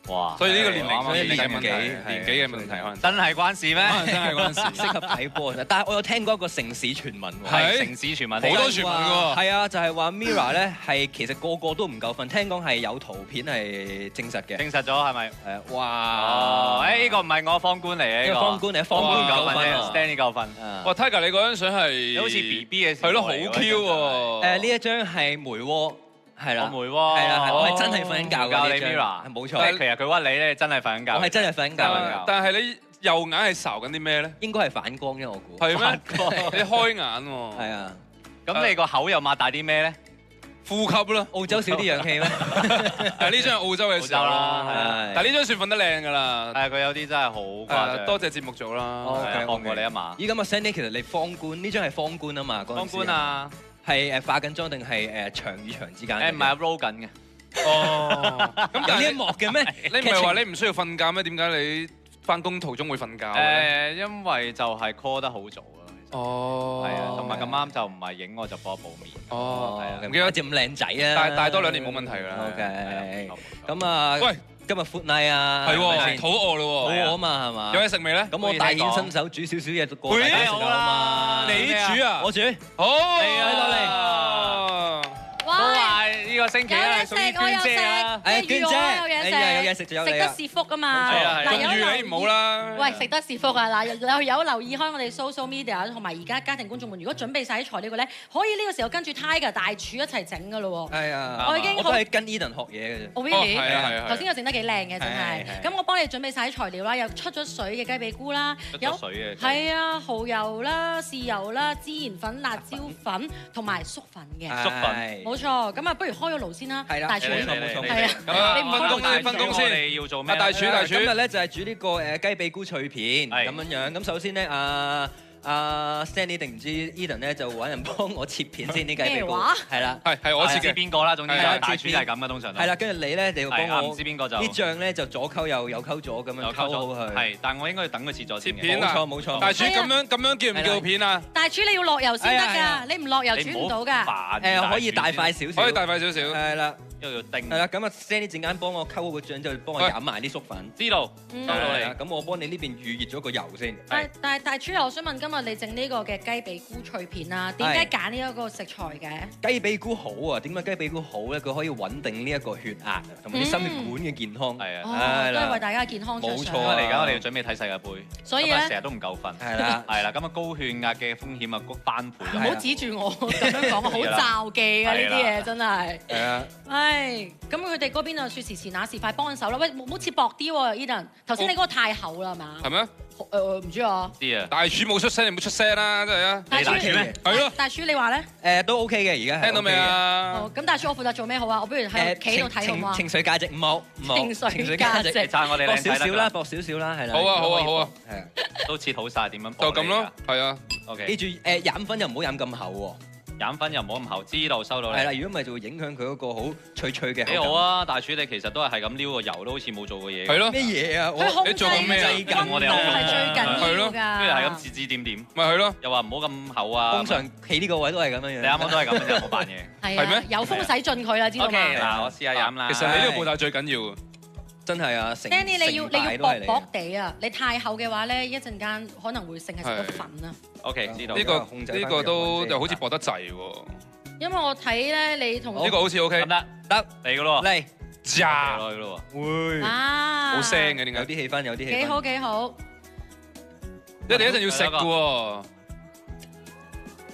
[SPEAKER 4] 哇！
[SPEAKER 2] 所以呢個年齡
[SPEAKER 3] 所以年紀
[SPEAKER 2] 嘅問題可能
[SPEAKER 4] 真係關事咩？
[SPEAKER 2] 可能真係關事，
[SPEAKER 3] 適合睇波。但係我有聽過一個城市傳聞喎，
[SPEAKER 4] 係城市傳聞，
[SPEAKER 2] 好多傳聞㗎。
[SPEAKER 3] 係啊，就係話 Mirror 咧係其實個個都唔夠瞓，聽講係有圖片係證實嘅。
[SPEAKER 4] 證實咗係咪？
[SPEAKER 3] 哇！
[SPEAKER 4] 呢個唔係我方官嚟嘅，呢個
[SPEAKER 3] 方官嚟，方官夠瞓
[SPEAKER 4] ，Stanley 夠瞓。
[SPEAKER 2] 哇 Tiger 你嗰張相係
[SPEAKER 4] 好似 BB 嘅時候，
[SPEAKER 2] 係咯，好 Q 喎。
[SPEAKER 3] 呢一張係梅窩。係啦，
[SPEAKER 4] 我梅喎，
[SPEAKER 3] 係啦，我係真係瞓緊覺㗎。
[SPEAKER 4] 教你
[SPEAKER 3] 呢張
[SPEAKER 4] Mirror，
[SPEAKER 3] 冇錯。
[SPEAKER 4] 其實佢屈你咧，真係瞓緊覺。
[SPEAKER 3] 我係真係瞓緊覺。
[SPEAKER 2] 但係你右眼係睄緊啲咩咧？
[SPEAKER 3] 應該係反光啫，我估。
[SPEAKER 2] 係咩？你開眼喎。
[SPEAKER 3] 係啊。
[SPEAKER 4] 咁你個口又擘大啲咩咧？
[SPEAKER 2] 呼吸咯。
[SPEAKER 3] 澳洲少啲氧氣咩？
[SPEAKER 2] 係呢張係澳洲嘅時候啦。但係呢張算瞓得靚㗎啦。
[SPEAKER 4] 係佢有啲真係好誇張。
[SPEAKER 2] 多謝節目組啦。
[SPEAKER 4] 放過你一馬。
[SPEAKER 3] 咦咁啊 Sandy，其實你方官呢張係方官啊嘛？
[SPEAKER 4] 方官啊。
[SPEAKER 3] 係化緊妝定係長與長之間？
[SPEAKER 4] 唔係 roll 緊嘅。
[SPEAKER 2] 哦。咁
[SPEAKER 3] 有呢一幕嘅咩？
[SPEAKER 2] 你唔係話你唔需要瞓覺咩？點解你翻工途中會瞓覺？
[SPEAKER 4] 因為就係 call 得好早啊。
[SPEAKER 2] 哦。
[SPEAKER 4] 係啊，同埋咁啱就唔係影我就幫我補面。
[SPEAKER 2] 哦。
[SPEAKER 3] 係啊。唔記得咁靚仔啊！
[SPEAKER 2] 大多2年冇問題㗎啦。
[SPEAKER 3] OK。咁啊，
[SPEAKER 2] 喂，
[SPEAKER 3] 今日 Food Night 啊，
[SPEAKER 2] 係喎，肚餓咯喎。
[SPEAKER 3] 肚餓啊嘛，係嘛？
[SPEAKER 2] 有嘢食未咧？
[SPEAKER 3] 咁我大顯身手煮少少嘢過大家食啊嘛。
[SPEAKER 2] 你煮啊？
[SPEAKER 3] 我煮。
[SPEAKER 2] 好。
[SPEAKER 4] 嚟啊！落嚟。都話呢個星期係屬於娟姐啊！
[SPEAKER 3] 誒，娟姐，有嘢食就有你啊！
[SPEAKER 8] 食得是福啊嘛！
[SPEAKER 2] 嗱，預你唔好啦。
[SPEAKER 8] 喂，食得是福啊！嗱，有留意開我哋 social media 同埋而家家庭觀眾們，如果準備晒啲材料嘅咧，可以呢個時候跟住 Tiger 大廚一齊整噶咯喎。
[SPEAKER 3] 係啊，
[SPEAKER 8] 我已經
[SPEAKER 3] 都係跟 Eden 學嘢嘅啫。
[SPEAKER 8] 哦 really？
[SPEAKER 2] 係啊。
[SPEAKER 8] 頭先佢整得幾靚嘅真係。咁我幫你準備晒啲材料啦，有出咗水嘅雞髀菇啦，有
[SPEAKER 4] 水嘅。
[SPEAKER 8] 係啊，蠔油啦、豉油啦、孜然粉、辣椒粉同埋粟粉嘅。
[SPEAKER 4] 粟粉。
[SPEAKER 8] 冇錯，咁啊，不如開咗爐先啦。
[SPEAKER 3] 係啦，
[SPEAKER 8] 大廚。
[SPEAKER 3] 冇錯。
[SPEAKER 8] 係啊，你唔
[SPEAKER 2] 分工先。
[SPEAKER 4] 你要做咩？
[SPEAKER 2] 大廚。
[SPEAKER 3] 今日咧就係煮呢個雞髀菇脆片咁樣樣。咁首先咧，Sandy 定唔知 Eden 咧就揾人幫我切片先啲雞髀菇。係啦，
[SPEAKER 2] 係我切嘅。
[SPEAKER 4] 邊個啦？總之大廚係咁嘅，通常。
[SPEAKER 3] 係啦，跟住你咧，你要幫我。
[SPEAKER 4] 唔知邊個就。
[SPEAKER 3] 啲醬咧就左溝右溝咗咁樣溝好佢。
[SPEAKER 4] 係，但係我應該要等佢切咗先。
[SPEAKER 2] 切片啊！
[SPEAKER 3] 冇錯。
[SPEAKER 2] 大廚咁樣叫唔叫片啊？
[SPEAKER 8] 大廚你要落油先得㗎，你唔落油煮唔到㗎。
[SPEAKER 3] 可以大塊少少。
[SPEAKER 2] 可以大塊少少。
[SPEAKER 3] 係啦。
[SPEAKER 4] 因為要叮。
[SPEAKER 3] 係啦，咁啊 Sandy 陣間幫我溝好個醬，之後幫我飲埋啲粟粉。
[SPEAKER 4] 知道。
[SPEAKER 3] 收到你。咁我幫你呢邊預熱咗個油先。
[SPEAKER 8] 但係大廚，我想問今日你整呢個嘅雞髀菇脆片啊，點解揀呢一個食材嘅？
[SPEAKER 3] 雞髀菇好啊，點解雞髀菇好咧？佢可以穩定呢一個血壓同埋啲心血管嘅健康。
[SPEAKER 4] 係
[SPEAKER 8] 啊，都係為大家健康着想。
[SPEAKER 3] 冇錯。
[SPEAKER 4] 因為而家我哋要準備睇世界盃，
[SPEAKER 8] 所以咧
[SPEAKER 4] 成日都唔夠瞓。
[SPEAKER 3] 係啦，
[SPEAKER 4] 係啦，咁啊高血壓嘅風險啊翻倍。
[SPEAKER 8] 唔好指住我咁樣講，好罩忌啊！呢啲嘢真係。
[SPEAKER 3] 係啊。
[SPEAKER 8] 唉，咁佢哋嗰邊啊，說時遲那時快幫手啦。喂，唔好切薄啲喎，Eden。頭先你嗰個太厚啦，係嘛？
[SPEAKER 2] 係咩？
[SPEAKER 8] 唔知啊。
[SPEAKER 4] 知啊。
[SPEAKER 2] 大廚冇出聲，你冇出聲啦，真係啊！
[SPEAKER 8] 大廚
[SPEAKER 4] 咩？
[SPEAKER 2] 係咯。
[SPEAKER 8] 大廚你話咧？
[SPEAKER 3] 都 OK 嘅，而家
[SPEAKER 2] 聽到未啊？
[SPEAKER 8] 好，咁大廚我負責做咩好啊？我不如喺企度睇好嘛？
[SPEAKER 3] 情緒價值唔好，
[SPEAKER 8] 情緒價值。
[SPEAKER 4] 讚我哋
[SPEAKER 3] 薄少少啦，薄少少啦，係啦。
[SPEAKER 2] 好啊，好啊，好啊。
[SPEAKER 3] 係啊。
[SPEAKER 4] 都切好晒，點樣？
[SPEAKER 2] 就咁咯，係啊。
[SPEAKER 4] OK。
[SPEAKER 3] 記住飲粉又唔好飲咁厚喎。
[SPEAKER 4] 飲粉又唔好咁厚，知道收到你。
[SPEAKER 3] 係啦，如果唔係就會影響佢嗰個好脆脆嘅口感。
[SPEAKER 4] 幾好啊！大廚你其實都係咁撩個油，都好似冇做過嘢。
[SPEAKER 2] 係咯。
[SPEAKER 3] 咩嘢啊？
[SPEAKER 2] 你做緊咩啊？
[SPEAKER 4] 我哋
[SPEAKER 8] 係最緊要㗎。
[SPEAKER 4] 跟住係咁指點點。
[SPEAKER 2] 咪係咯。
[SPEAKER 4] 又話唔好咁厚啊。
[SPEAKER 3] 通常企呢個位都係咁樣樣。
[SPEAKER 4] 你啱啱都係咁樣，冇扮嘢。
[SPEAKER 8] 係咩？有風使盡佢啦，知道嘛？
[SPEAKER 4] OK，嗱，我試下飲啦。
[SPEAKER 2] 其實你呢個步驟最緊要。真係啊
[SPEAKER 8] ，Danny 你要薄薄地啊！你太厚嘅話咧，一陣間可能會成係食到粉啊。
[SPEAKER 4] OK，知道。
[SPEAKER 2] 呢個都又好似薄得滯喎。
[SPEAKER 8] 因為我睇咧，你同
[SPEAKER 2] 呢個好似 OK，
[SPEAKER 4] 得嚟噶咯，
[SPEAKER 3] 嚟
[SPEAKER 2] 炸
[SPEAKER 4] 落去咯
[SPEAKER 3] 喎，會
[SPEAKER 2] 好聲嘅，點解？
[SPEAKER 3] 有啲氣氛，有啲氣氛。
[SPEAKER 8] 幾好幾好，
[SPEAKER 2] 一定要食嘅喎。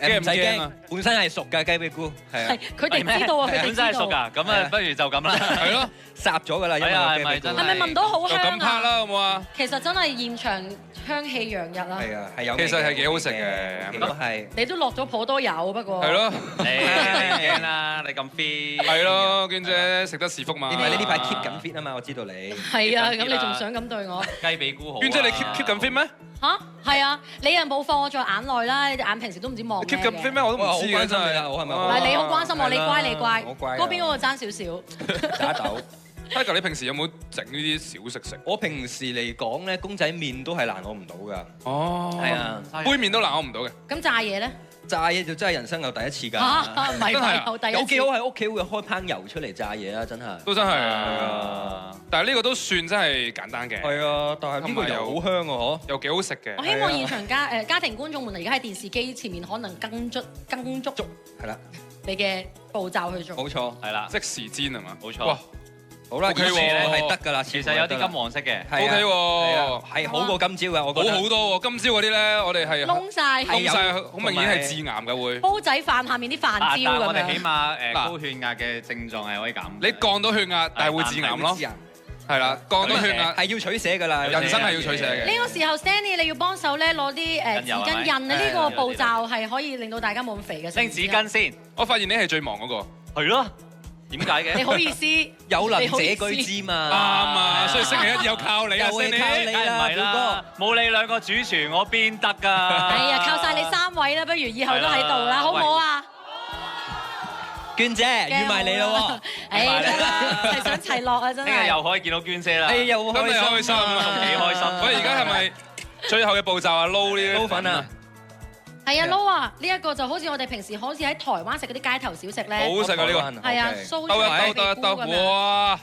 [SPEAKER 3] 唔使驚，本身係熟㗎雞髀菇，係啊，
[SPEAKER 8] 佢哋知道啊，佢哋知道。
[SPEAKER 4] 本身係熟㗎，咁啊，不如就咁啦。
[SPEAKER 2] 係咯，
[SPEAKER 3] 烚咗㗎啦，因為
[SPEAKER 4] 係咪真？
[SPEAKER 8] 係咪聞到好香啊？
[SPEAKER 2] 就咁拍啦，好冇啊？
[SPEAKER 8] 其實真係現場香氣洋溢啦。
[SPEAKER 3] 係啊，係有。
[SPEAKER 2] 其實係幾好食嘅，
[SPEAKER 3] 都係。
[SPEAKER 8] 你都落咗頗多油，不過。
[SPEAKER 2] 係咯。
[SPEAKER 4] 你驚啦，你咁 fit。
[SPEAKER 2] 係咯，娟姐食得是福嘛。
[SPEAKER 3] 因為你呢排 keep 緊 fit 啊嘛，我知道你。
[SPEAKER 8] 係啊，咁你仲想咁對我？
[SPEAKER 4] 雞髀菇好。
[SPEAKER 2] 娟姐你 keep 緊 fit 咩？
[SPEAKER 8] 嚇，係啊！你又冇放我在眼內啦，你隻眼平時都唔知望咩嘅。
[SPEAKER 2] keep 緊 fit 咩？我都唔知嘅真係。
[SPEAKER 3] 我係咪？
[SPEAKER 8] 唔係你好關心我，你乖你乖。
[SPEAKER 3] 我乖。
[SPEAKER 8] 嗰邊嗰個爭少少。
[SPEAKER 3] 打豆。
[SPEAKER 2] Tiger，你平時有冇整呢啲小食食？
[SPEAKER 3] 我平時嚟講咧，公仔麵都係難我唔到㗎。
[SPEAKER 2] 哦。
[SPEAKER 3] 係啊。
[SPEAKER 2] 杯麵都難我唔到嘅。
[SPEAKER 8] 咁炸嘢咧？
[SPEAKER 3] 炸嘢就真係人生有第一次㗎。
[SPEAKER 8] 唔係有第一次。
[SPEAKER 3] 有幾好喺屋企會開烹油出嚟炸嘢啊！真係。
[SPEAKER 2] 都真係啊！但係呢個都算真係簡單嘅。
[SPEAKER 3] 係啊，但係呢個又好香喎，嗬，
[SPEAKER 2] 又幾好食嘅。
[SPEAKER 8] 我希望現場家庭觀眾們而家喺電視機前面可能跟足
[SPEAKER 3] 係啦，
[SPEAKER 8] 你嘅步驟去做。
[SPEAKER 3] 冇錯，
[SPEAKER 4] 係啦，
[SPEAKER 2] 即時煎係嘛？
[SPEAKER 4] 冇錯。
[SPEAKER 2] 哇！
[SPEAKER 3] 好啦，
[SPEAKER 2] OK 喎
[SPEAKER 3] 係得㗎啦，
[SPEAKER 4] 其實有啲金黃色嘅
[SPEAKER 3] 係啊
[SPEAKER 2] OK 喎，
[SPEAKER 3] 係好過今朝嘅，我覺得
[SPEAKER 2] 好好多喎。今朝嗰啲咧，我哋係
[SPEAKER 8] 燶晒，
[SPEAKER 2] 燶晒，好明顯係致癌嘅會。
[SPEAKER 8] 煲仔飯下面啲飯
[SPEAKER 4] 但
[SPEAKER 8] 焦咁
[SPEAKER 4] 我哋起
[SPEAKER 8] 樣。
[SPEAKER 4] 碼
[SPEAKER 2] 嗱
[SPEAKER 4] 高血壓嘅症狀係可以減。
[SPEAKER 2] 你降到血壓，但係會致癌咯。係啦，降到血壓
[SPEAKER 3] 係要取捨㗎啦，
[SPEAKER 2] 人生係要取捨嘅。
[SPEAKER 8] 呢個時候 Stanley 你要幫手咧攞啲紙巾印啊！呢個步驟係可以令到大家冇咁肥嘅。
[SPEAKER 4] 拎紙巾先，
[SPEAKER 2] 我發現你係最忙嗰個。
[SPEAKER 4] 係咯？點解嘅？
[SPEAKER 8] 你好意思？
[SPEAKER 3] 有能者居之嘛。
[SPEAKER 2] 啱啊，所以星期一又靠你啊，
[SPEAKER 3] 又係靠你
[SPEAKER 4] 梗係唔係啦，冇你兩個主廚，我邊得㗎？
[SPEAKER 8] 係啊，靠晒你3位啦，不如以後都喺度啦，好唔好啊？
[SPEAKER 3] 娟姐預埋你咯喎，
[SPEAKER 8] 誒得啦，係想齊樂啊真
[SPEAKER 4] 聽日
[SPEAKER 8] 係。
[SPEAKER 4] 又可以見到娟姐啦。
[SPEAKER 3] 哎又好
[SPEAKER 2] 今日開心啊，
[SPEAKER 4] 幾開心。
[SPEAKER 2] 喂，而家係咪最後嘅步驟啊？撈呢啲
[SPEAKER 3] 撈粉啊！
[SPEAKER 8] 係啊，撈啊！呢一個就好似我哋平時好似喺台灣食嗰啲街頭小食咧。
[SPEAKER 2] 好食啊呢個。
[SPEAKER 8] 係啊，酥
[SPEAKER 2] 兜一兜兜一兜，哇！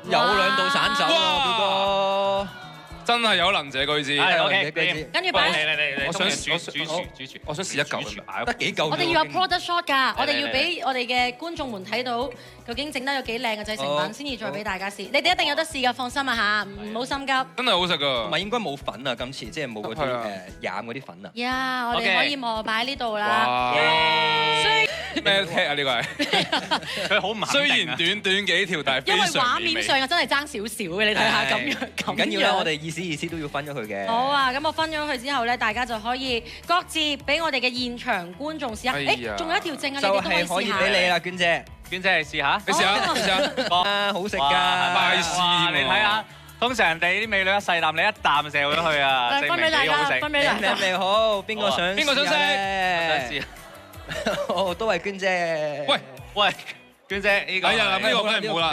[SPEAKER 3] 有2道散手啊，表哥。
[SPEAKER 2] 真係有能者居之。
[SPEAKER 4] 係 OK，
[SPEAKER 8] 跟住擺。
[SPEAKER 2] 我想
[SPEAKER 4] 主廚，
[SPEAKER 2] 我想試一嚿。
[SPEAKER 3] 得幾嚿？
[SPEAKER 8] 我哋要有 product shot 㗎，我哋要俾我哋嘅觀眾們睇到究竟整得有幾靚嘅製成品，先至再俾大家試。你哋一定有得試㗎，放心啊嚇，唔好心急。
[SPEAKER 2] 真係好食㗎。
[SPEAKER 3] 唔係應該冇粉啊，今次即係冇嗰啲染嗰啲粉啊。
[SPEAKER 8] 呀，我哋可以望擺喺呢度啦。
[SPEAKER 2] 哇！咩踢啊？呢個係
[SPEAKER 4] 佢好唔肯定啊。
[SPEAKER 2] 雖然短短幾條，但係
[SPEAKER 8] 因為
[SPEAKER 2] 非常
[SPEAKER 8] 畫面上又真係爭少少嘅，你睇下咁樣
[SPEAKER 3] 唔緊要啦，我哋意思都要分咗佢嘅。
[SPEAKER 8] 好啊，咁我分咗佢之後咧，大家就可以各自俾我哋嘅現場觀眾試下。誒，仲有一條證啊，你哋都可以試下。
[SPEAKER 3] 就係可以俾你啦，娟姐。
[SPEAKER 4] 娟姐你試下，
[SPEAKER 2] 你試下，你試下。
[SPEAKER 3] 啊，好食㗎，
[SPEAKER 2] 拜師
[SPEAKER 4] 你睇下。通常人哋啲美女一細啖，你一啖就射咗去啊！
[SPEAKER 8] 分俾大家，分俾大家。
[SPEAKER 3] 你好，邊個想？
[SPEAKER 2] 邊個想食？
[SPEAKER 4] 想試。
[SPEAKER 3] 哦，都係娟姐。
[SPEAKER 4] 喂，娟姐呢個。
[SPEAKER 2] 哎呀，呢個梗係唔好啦。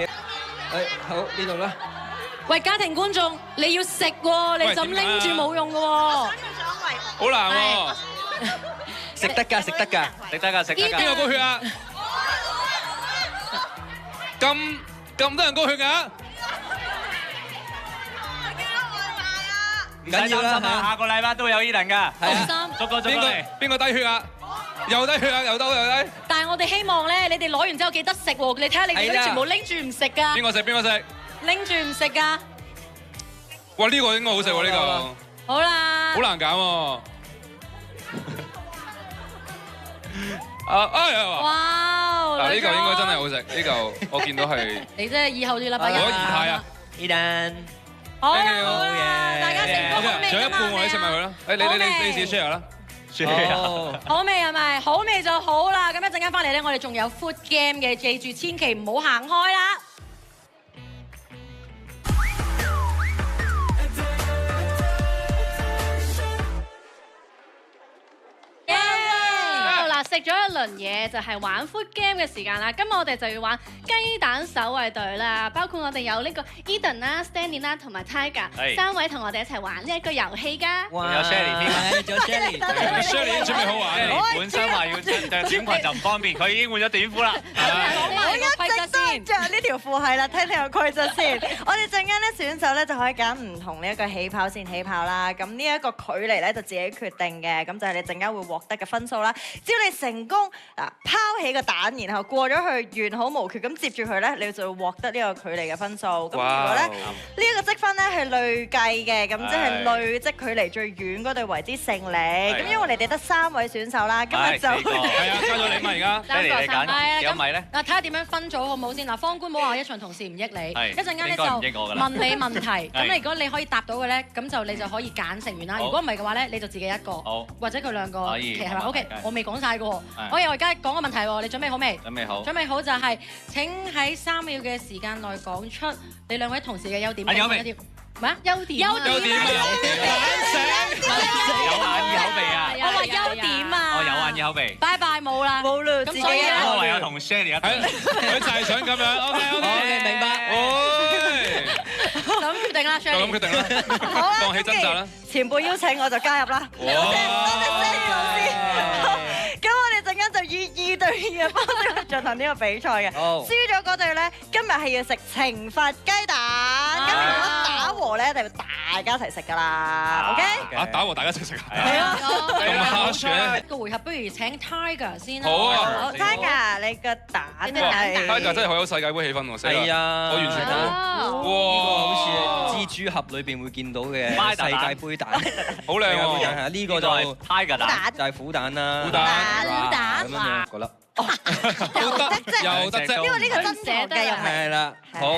[SPEAKER 3] 好呢度啦。
[SPEAKER 8] 喂，家庭觀眾，你要食喎，你就咁拎住冇用嘅喎。
[SPEAKER 2] 好難喎。
[SPEAKER 3] 食得㗎，食得㗎，
[SPEAKER 4] 食得㗎，食得㗎。
[SPEAKER 2] 邊個高血壓？咁多人高血壓？
[SPEAKER 4] 唔使擔心啊，下個禮拜都有 Eden 㗎。
[SPEAKER 8] 放心。
[SPEAKER 4] 逐個嚟。
[SPEAKER 2] 邊個低血壓？又低血壓，又低。
[SPEAKER 8] 但係我哋希望咧，你哋攞完之後記得食喎。你睇下你哋嗰啲全部拎住唔食㗎。
[SPEAKER 2] 邊個食？邊個食？
[SPEAKER 8] 拎住唔食㗎。
[SPEAKER 2] 哇！呢個應該好食喎，呢個。
[SPEAKER 8] 好啦。
[SPEAKER 2] 好難揀喎。哎呀！
[SPEAKER 8] 哇！
[SPEAKER 2] 嗱，呢嚿應該真係好食，呢嚿我見到係。
[SPEAKER 8] 你真係以後要禮拜一。
[SPEAKER 2] 我儀態啊
[SPEAKER 3] ，Eden。
[SPEAKER 8] 好啦，大家成功好味㗎嘛？
[SPEAKER 2] 仲有一半喎，你食埋佢啦。你自己 share 啦。
[SPEAKER 8] 好味係咪？好味就好啦。咁一陣間翻嚟咧，我哋仲有 food game 嘅，記住千祈唔好行開啦。
[SPEAKER 10] 食咗一輪嘢就係玩 food game 嘅時間啦，今日我哋就要玩雞蛋守衛隊啦，包括我哋有呢個 Eden 啦、Stanley 啦同埋 Tiger 3位同我哋一齊玩呢一個遊戲㗎。
[SPEAKER 3] 哇！
[SPEAKER 4] 有 Shelly 添，
[SPEAKER 3] 仲有
[SPEAKER 2] Shelly 已經準備好玩。
[SPEAKER 4] Shelly 本身話要着短裙就唔方便，佢已經換咗短褲啦。
[SPEAKER 1] 我一直都着呢條褲係啦，聽聽個規則先。我哋陣間咧選手咧就可以揀唔同呢一個起跑線起跑啦。咁呢一個距離咧就自己決定嘅，咁就係你陣間會獲得嘅分數啦。只要你成功拋起個蛋，然後過咗去完好無缺咁接住佢咧，你就會獲得呢個距離嘅分數。咁如果咧呢一個積分咧係累計嘅，咁即係累積距離最遠嗰隊為之勝利。咁因為你哋得3位選手啦，今日就
[SPEAKER 2] 係啊，加咗你嘛而家。
[SPEAKER 4] 你嚟揀幾多米咧？
[SPEAKER 8] 嗱，睇下點樣分組好唔好先？嗱，方官冇話一場同事唔益你，一陣間咧就
[SPEAKER 4] 問
[SPEAKER 8] 你問題。咁如果你可以答到嘅咧，咁就你就可以揀成員啦。如果唔係嘅話咧，你就自己一個，或者佢2個，其實係咪 OK？我未講晒嘅喎。我而家講個問題喎，你準備好未？
[SPEAKER 4] 準備好。
[SPEAKER 8] 準備好就係請喺3秒嘅時間內講出你2位同事嘅優點。
[SPEAKER 4] 有未？
[SPEAKER 8] 咩啊？優點啊！
[SPEAKER 4] 有眼耳口鼻啊！
[SPEAKER 8] 我話優點啊！
[SPEAKER 4] 我有眼耳口鼻。
[SPEAKER 8] 拜拜冇啦，
[SPEAKER 1] 冇啦，自己啊！
[SPEAKER 4] 我唯有同 Shelly 一齊。
[SPEAKER 2] 佢就係想咁樣。OK，
[SPEAKER 3] 明白。
[SPEAKER 8] 咁決定啦 ，Shelly。
[SPEAKER 2] 就咁決定啦。
[SPEAKER 1] 好啦，
[SPEAKER 2] 放棄掙扎啦。
[SPEAKER 1] 前輩邀請我就加入啦。多謝 Shelly 老師。咁我哋陣間就以2對2嘅方式去進行呢個比賽嘅。輸咗嗰隊咧，今日係要食懲罰雞蛋。咁如果打和和咧，一定要大家一齊食㗎啦，OK？
[SPEAKER 2] 啊，打和大家一齊食啊！
[SPEAKER 1] 係啊，
[SPEAKER 2] 咁嘅
[SPEAKER 8] 個回合不如請 Tiger 先啦。
[SPEAKER 2] 好啊
[SPEAKER 1] 好 Tiger，你個蛋係
[SPEAKER 2] Tiger 真係好有世界盃氣氛喎，
[SPEAKER 3] 係啊，
[SPEAKER 2] 我完全冇。
[SPEAKER 3] 哇，好似蜘蛛俠裏邊會見到嘅世界盃蛋，
[SPEAKER 2] 好靚喎！
[SPEAKER 3] 係呢個就
[SPEAKER 4] Tiger 蛋，
[SPEAKER 3] 就係虎蛋啦，
[SPEAKER 2] 虎蛋
[SPEAKER 3] 咁樣覺得。
[SPEAKER 2] 又得啫，
[SPEAKER 1] 因為呢個真嘅嘅又
[SPEAKER 3] 係啦，好，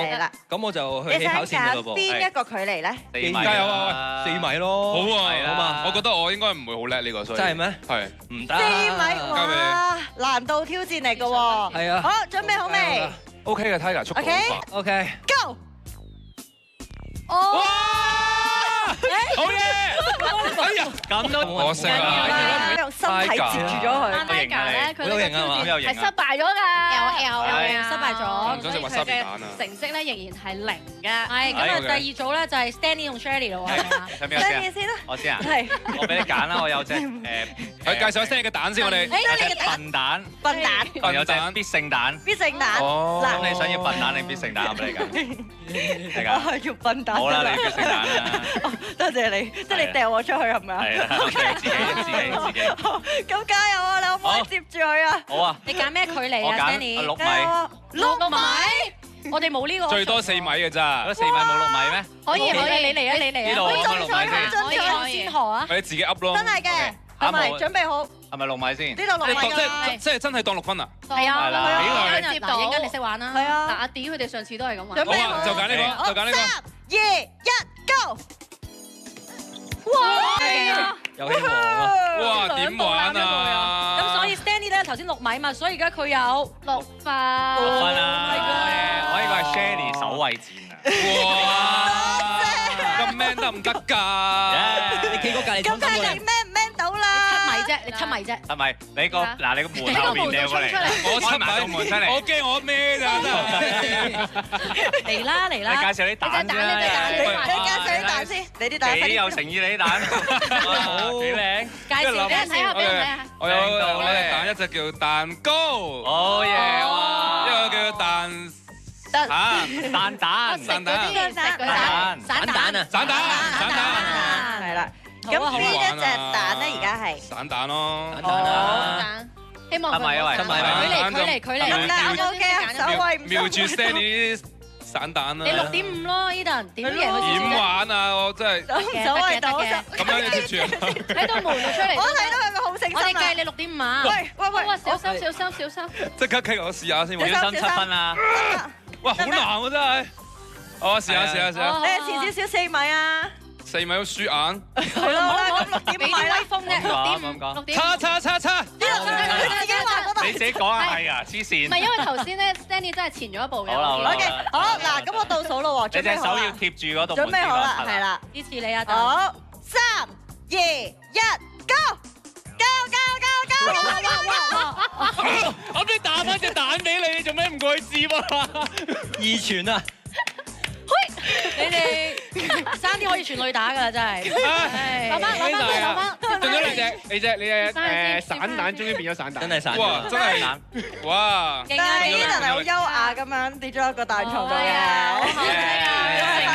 [SPEAKER 3] 咁我就去起跑線㗎咯噃。
[SPEAKER 1] 邊一個距離咧
[SPEAKER 4] ？4米，
[SPEAKER 2] 加油啊
[SPEAKER 3] ！4米咯，
[SPEAKER 2] 好啊，
[SPEAKER 3] 好嘛？
[SPEAKER 2] 我覺得我應該唔會好叻呢個，所以
[SPEAKER 3] 真係咩？
[SPEAKER 2] 係
[SPEAKER 3] 唔得。
[SPEAKER 1] 4米哇，難度挑戰嚟㗎喎。
[SPEAKER 3] 係啊。
[SPEAKER 1] 好，準備好未
[SPEAKER 2] ？OK 嘅 Tiger 速度快。
[SPEAKER 3] OK。
[SPEAKER 1] Go！
[SPEAKER 2] 哇！好嘢！哎呀，
[SPEAKER 4] 咁都
[SPEAKER 2] 我識啦，
[SPEAKER 1] 用身體接住咗佢。
[SPEAKER 10] Tiger 咧，佢
[SPEAKER 3] 好有型啊嘛，
[SPEAKER 10] 係失敗咗㗎，有
[SPEAKER 8] 失敗咗，
[SPEAKER 2] 唔想食滑沙皮蛋啊！
[SPEAKER 10] 成績咧仍然係0㗎。
[SPEAKER 8] 係咁啊，第二組咧就係 Stanley 同 Shelly 咯喎，係咪啊？
[SPEAKER 4] 睇邊個先？
[SPEAKER 1] 先啦，
[SPEAKER 4] 我先啊，
[SPEAKER 1] 係。
[SPEAKER 4] 我俾你揀啦，我有隻
[SPEAKER 2] 去介紹下 Stanley 嘅蛋先，我哋
[SPEAKER 4] 有隻笨蛋，
[SPEAKER 1] 笨蛋，
[SPEAKER 4] 仲有隻必勝蛋。
[SPEAKER 1] 必勝蛋。
[SPEAKER 2] 哦
[SPEAKER 4] 咁你想要笨蛋定必勝蛋？我俾你揀。你
[SPEAKER 1] 我
[SPEAKER 4] 揀。
[SPEAKER 1] 係要笨蛋。
[SPEAKER 4] 好啦，你必勝蛋啦。
[SPEAKER 1] 多謝你，即係你掉我出去係咪啊？
[SPEAKER 4] 係啦，自己。
[SPEAKER 1] 咁加油啊！你可唔可以接住佢啊？
[SPEAKER 4] 好啊。
[SPEAKER 8] 你揀咩距離啊
[SPEAKER 4] 我揀
[SPEAKER 8] ，Stanley？
[SPEAKER 4] 6米。
[SPEAKER 1] 6米。
[SPEAKER 8] 我哋冇呢個。
[SPEAKER 2] 最多4米嘅咋？
[SPEAKER 4] 4米冇6米咩？
[SPEAKER 8] 可以，你嚟啊，你嚟啊！
[SPEAKER 4] 呢度我開6米先。
[SPEAKER 8] 可以先河啊！
[SPEAKER 2] 你自己 up 咯。
[SPEAKER 1] 真係嘅，係咪準備好？
[SPEAKER 4] 係咪6米先？
[SPEAKER 1] 呢度6米㗎。
[SPEAKER 2] 即係真係當6分啊！
[SPEAKER 8] 係啊，
[SPEAKER 4] 係啦
[SPEAKER 8] 俾佢接到，應該你識玩啦。
[SPEAKER 1] 係啊。
[SPEAKER 10] 嗱，阿 D 佢哋上次都係咁玩。
[SPEAKER 1] 準備好，
[SPEAKER 2] 就揀呢個，就揀呢個。
[SPEAKER 1] 3、2、1，Go！ 哇！
[SPEAKER 3] 有希望啊！
[SPEAKER 2] 哇，點玩啊？
[SPEAKER 8] 咁所以 Stanley 咧頭先6米嘛，所以而家佢有
[SPEAKER 10] 6分。
[SPEAKER 4] 6分啊！我呢個係 Shelly 守衛戰啊！
[SPEAKER 2] 哇！咁 man 得唔得㗎？
[SPEAKER 3] 你企嗰隔離
[SPEAKER 1] 咁睇你 man 唔 man 到啦
[SPEAKER 8] 7米啫，你7米啫。
[SPEAKER 4] 係咪？你個嗱你個門後邊掟過嚟，
[SPEAKER 2] 我
[SPEAKER 4] 開埋個門出嚟。
[SPEAKER 2] 我驚我咩咋真係。
[SPEAKER 8] 嚟啦嚟
[SPEAKER 4] 你
[SPEAKER 8] 啦！
[SPEAKER 4] 介紹啲蛋啫。
[SPEAKER 1] 你介紹啲蛋先，你啲蛋
[SPEAKER 4] 幾有誠意你啲蛋，好幾靚。
[SPEAKER 8] 介紹俾人睇下，俾人睇下。
[SPEAKER 2] 我有兩隻蛋，一隻叫蛋糕，
[SPEAKER 4] 好嘢哇！
[SPEAKER 2] 一個叫蛋
[SPEAKER 4] 蛋蛋蛋
[SPEAKER 1] 散蛋啊！
[SPEAKER 2] 散蛋，
[SPEAKER 1] 係啦。咁邊一隻蛋咧？而家係
[SPEAKER 2] 散蛋咯。
[SPEAKER 10] 蛋，希望佢
[SPEAKER 4] 7米啊喂
[SPEAKER 8] 7米，距離。
[SPEAKER 1] 咁但係 OK 啊，守衛唔
[SPEAKER 2] 瞄住 Stanley 啲散蛋啦。
[SPEAKER 8] 你6.5咯，Eden 點贏佢
[SPEAKER 2] 點玩啊？我真係
[SPEAKER 1] 守衛到
[SPEAKER 2] 咁樣你接住啊！
[SPEAKER 10] 喺度門度出嚟。
[SPEAKER 1] 我睇到佢個好誠心
[SPEAKER 8] 我哋計
[SPEAKER 1] 啊！
[SPEAKER 8] 你6.5啊！
[SPEAKER 1] 喂，
[SPEAKER 10] 哇！小心！
[SPEAKER 2] 即刻傾我試下先喎。
[SPEAKER 4] 小心7分啊！
[SPEAKER 2] 哇，好難喎真係。我試下。
[SPEAKER 1] 你係前少少4米啊
[SPEAKER 2] 4米都輸硬。
[SPEAKER 1] 係咯，咁6.5米啦。
[SPEAKER 8] 威風啫，6.5。
[SPEAKER 2] 叉。
[SPEAKER 1] 呢度佢自己話嗰度。
[SPEAKER 4] 你自己講啊，係啊，黐線。
[SPEAKER 10] 唔係因為頭先咧，Stanley 真係前咗一步嘅。
[SPEAKER 4] 好啦
[SPEAKER 1] OK，好嗱，咁我倒數咯喎，
[SPEAKER 4] 你隻手要貼住嗰度。
[SPEAKER 1] 準備好啦，係啦，
[SPEAKER 8] 支持你啊！
[SPEAKER 1] 好，3、2、1，Go！
[SPEAKER 4] 我邊打翻隻蛋俾你，你做咩唔過去接啊？
[SPEAKER 3] 二傳啊！
[SPEAKER 8] 你哋爭啲可以全壘打㗎啦，真係。攞翻。
[SPEAKER 7] 進咗你隻散蛋，終於變咗散蛋。
[SPEAKER 3] 真係散。
[SPEAKER 2] 哇！真係哇！
[SPEAKER 1] 但係 Eden 係好優雅咁樣跌咗一個蛋蟲度嘅，
[SPEAKER 10] 好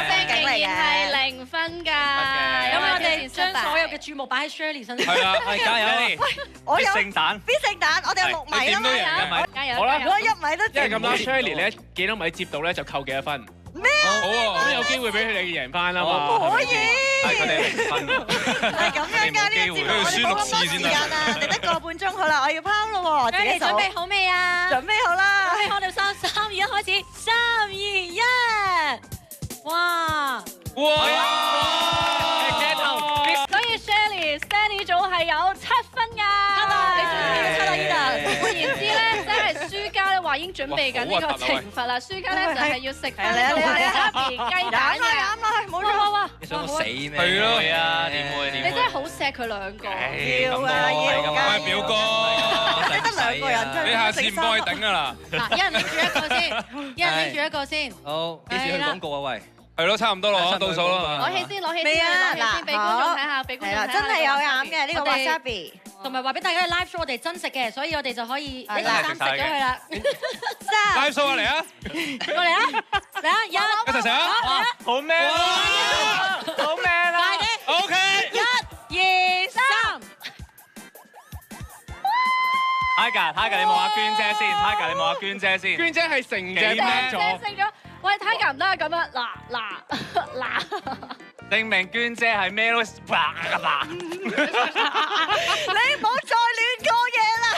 [SPEAKER 10] 正，仍然係0分㗎。
[SPEAKER 8] 咁我哋將所有嘅注目擺喺 Shelly 身上。
[SPEAKER 2] 係啦，
[SPEAKER 3] 加油！
[SPEAKER 1] 我有
[SPEAKER 4] 聖蛋，
[SPEAKER 1] 必勝蛋，我哋有6米啊嘛，
[SPEAKER 10] 加油！
[SPEAKER 7] 好啦，
[SPEAKER 1] 我1米都
[SPEAKER 7] 因為咁啦，Shelly 咧幾多米接到咧就扣幾多分。
[SPEAKER 1] 咩啊？
[SPEAKER 2] 好啊，
[SPEAKER 7] 咁有機會俾佢哋贏翻啦嘛。
[SPEAKER 1] 可以。
[SPEAKER 4] 係佢哋0分。
[SPEAKER 1] 係咁樣㗎，呢個節目我哋冇咁多時間啊，我哋得個半鐘好啦，我要拋咯喎，自己數。
[SPEAKER 8] 準備好未啊？
[SPEAKER 1] 準備好啦。
[SPEAKER 8] OK，我哋3、2、1開始，3、2、1，哇！
[SPEAKER 10] 所以 Stanley 組係有7分㗎。
[SPEAKER 8] 你仲要7啊，Eden。
[SPEAKER 10] 換言之咧，即係輸家咧話已經準備緊呢個懲罰啦。輸家咧就係要食翻雞蛋嘅。
[SPEAKER 1] 啱啦，冇錯。
[SPEAKER 10] 哇！
[SPEAKER 3] 你想我死咩？
[SPEAKER 2] 係咯，
[SPEAKER 4] 會啊，點會？
[SPEAKER 10] 你真係好錫佢兩個。
[SPEAKER 1] 要㗎，
[SPEAKER 2] 喂，表哥，
[SPEAKER 1] 你得2個人，
[SPEAKER 2] 你下次唔幫佢頂㗎啦。
[SPEAKER 8] 嗱，一人拎住一個先，一人拎住一個先。
[SPEAKER 3] 好，幾時去廣告啊？喂！
[SPEAKER 2] 係咯，差唔多咯，倒數啦。
[SPEAKER 10] 攞起先，
[SPEAKER 1] 未啊？嗱，
[SPEAKER 10] 俾觀眾睇下，俾觀眾睇下。
[SPEAKER 1] 真係有飲嘅呢個 wasabi，
[SPEAKER 8] 同埋話俾大家嘅 live show 我哋真食嘅，所以我哋就可以1、2、3食咗佢啦。
[SPEAKER 2] live show 嚟啊！
[SPEAKER 8] 過嚟啊！嚟啊！一
[SPEAKER 2] 齊食啊！
[SPEAKER 4] 好 man 啊！好 man 啊！
[SPEAKER 8] 快啲
[SPEAKER 2] OK，
[SPEAKER 8] 1、2、3。
[SPEAKER 4] Tiger，你望下娟姐先。Tiger，你望下娟姐先。
[SPEAKER 7] 娟姐係成隻
[SPEAKER 10] 姐食咗。喂，Tiger 唔得啊，咁樣嗱。
[SPEAKER 4] 證明娟姐係咩都嗱。
[SPEAKER 1] 你唔好再亂講嘢啦！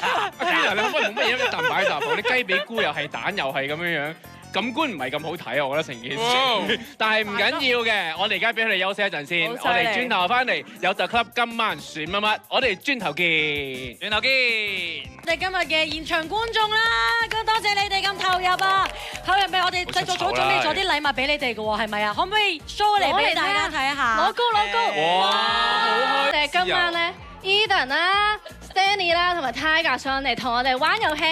[SPEAKER 7] 你可唔可以冇乜嘢一啖擺一啖好？啲雞髀菇又係蛋又係咁樣，感官唔係咁好睇啊！我覺得成件事。但係唔緊要嘅，我哋而家俾佢哋休息一陣先，我哋轉頭翻嚟有就 club 今晚選乜乜，我哋轉頭見。
[SPEAKER 8] 我哋今日嘅現場觀眾啦，咁多謝你哋咁投入啊！投入俾我哋製作組準備咗啲禮物俾你哋嘅喎，係咪啊？可唔可以 show 嚟俾大家睇一下？
[SPEAKER 10] 攞高！哇！好開心！今晚咧 ，Eden 啦、Stanley 啦同埋 Tiger 上嚟同我哋玩遊戲、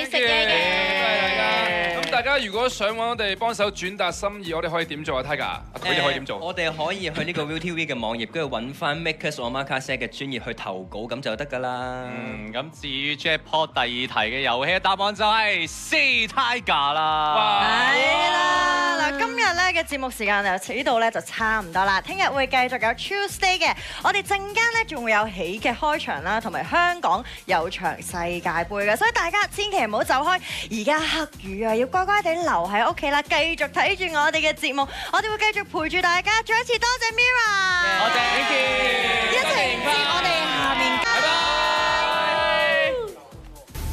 [SPEAKER 10] 食嘢嘅。
[SPEAKER 2] 多謝大家。咁大家如果想揾我哋幫手轉達心意，我哋可以點做啊 Tiger？佢哋可以點做？
[SPEAKER 3] 我哋可以去呢個 ViuTV 嘅網頁，跟住揾翻 Makers Omakase 嘅專頁去投稿，咁就得㗎啦。
[SPEAKER 4] 咁至於 Jackpot 第二題嘅遊戲答案就係 C Tiger 啦。
[SPEAKER 1] 係啦，嗱，今日咧嘅節目時間就呢度咧就差唔多啦。聽日會繼續有 Tuesday 嘅，我哋陣間咧仲會有喜劇開場啦，同埋香港有場世界盃嘅，所以大家千祈唔好走開。而家黑雨啊，要乖乖地留喺屋企啦，繼續睇住我哋嘅節目，我哋會繼續陪住大家。再一次多謝 Mirror，
[SPEAKER 4] 多謝 Vicky，
[SPEAKER 1] 一齊迎接我哋下面。拜拜。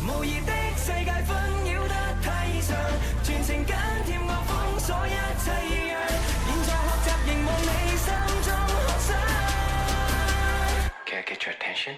[SPEAKER 11] 無疑的世界紛擾得太異常，全程緊貼我封鎖一切異樣，現在學習凝望你心中學生。Can I get your attention?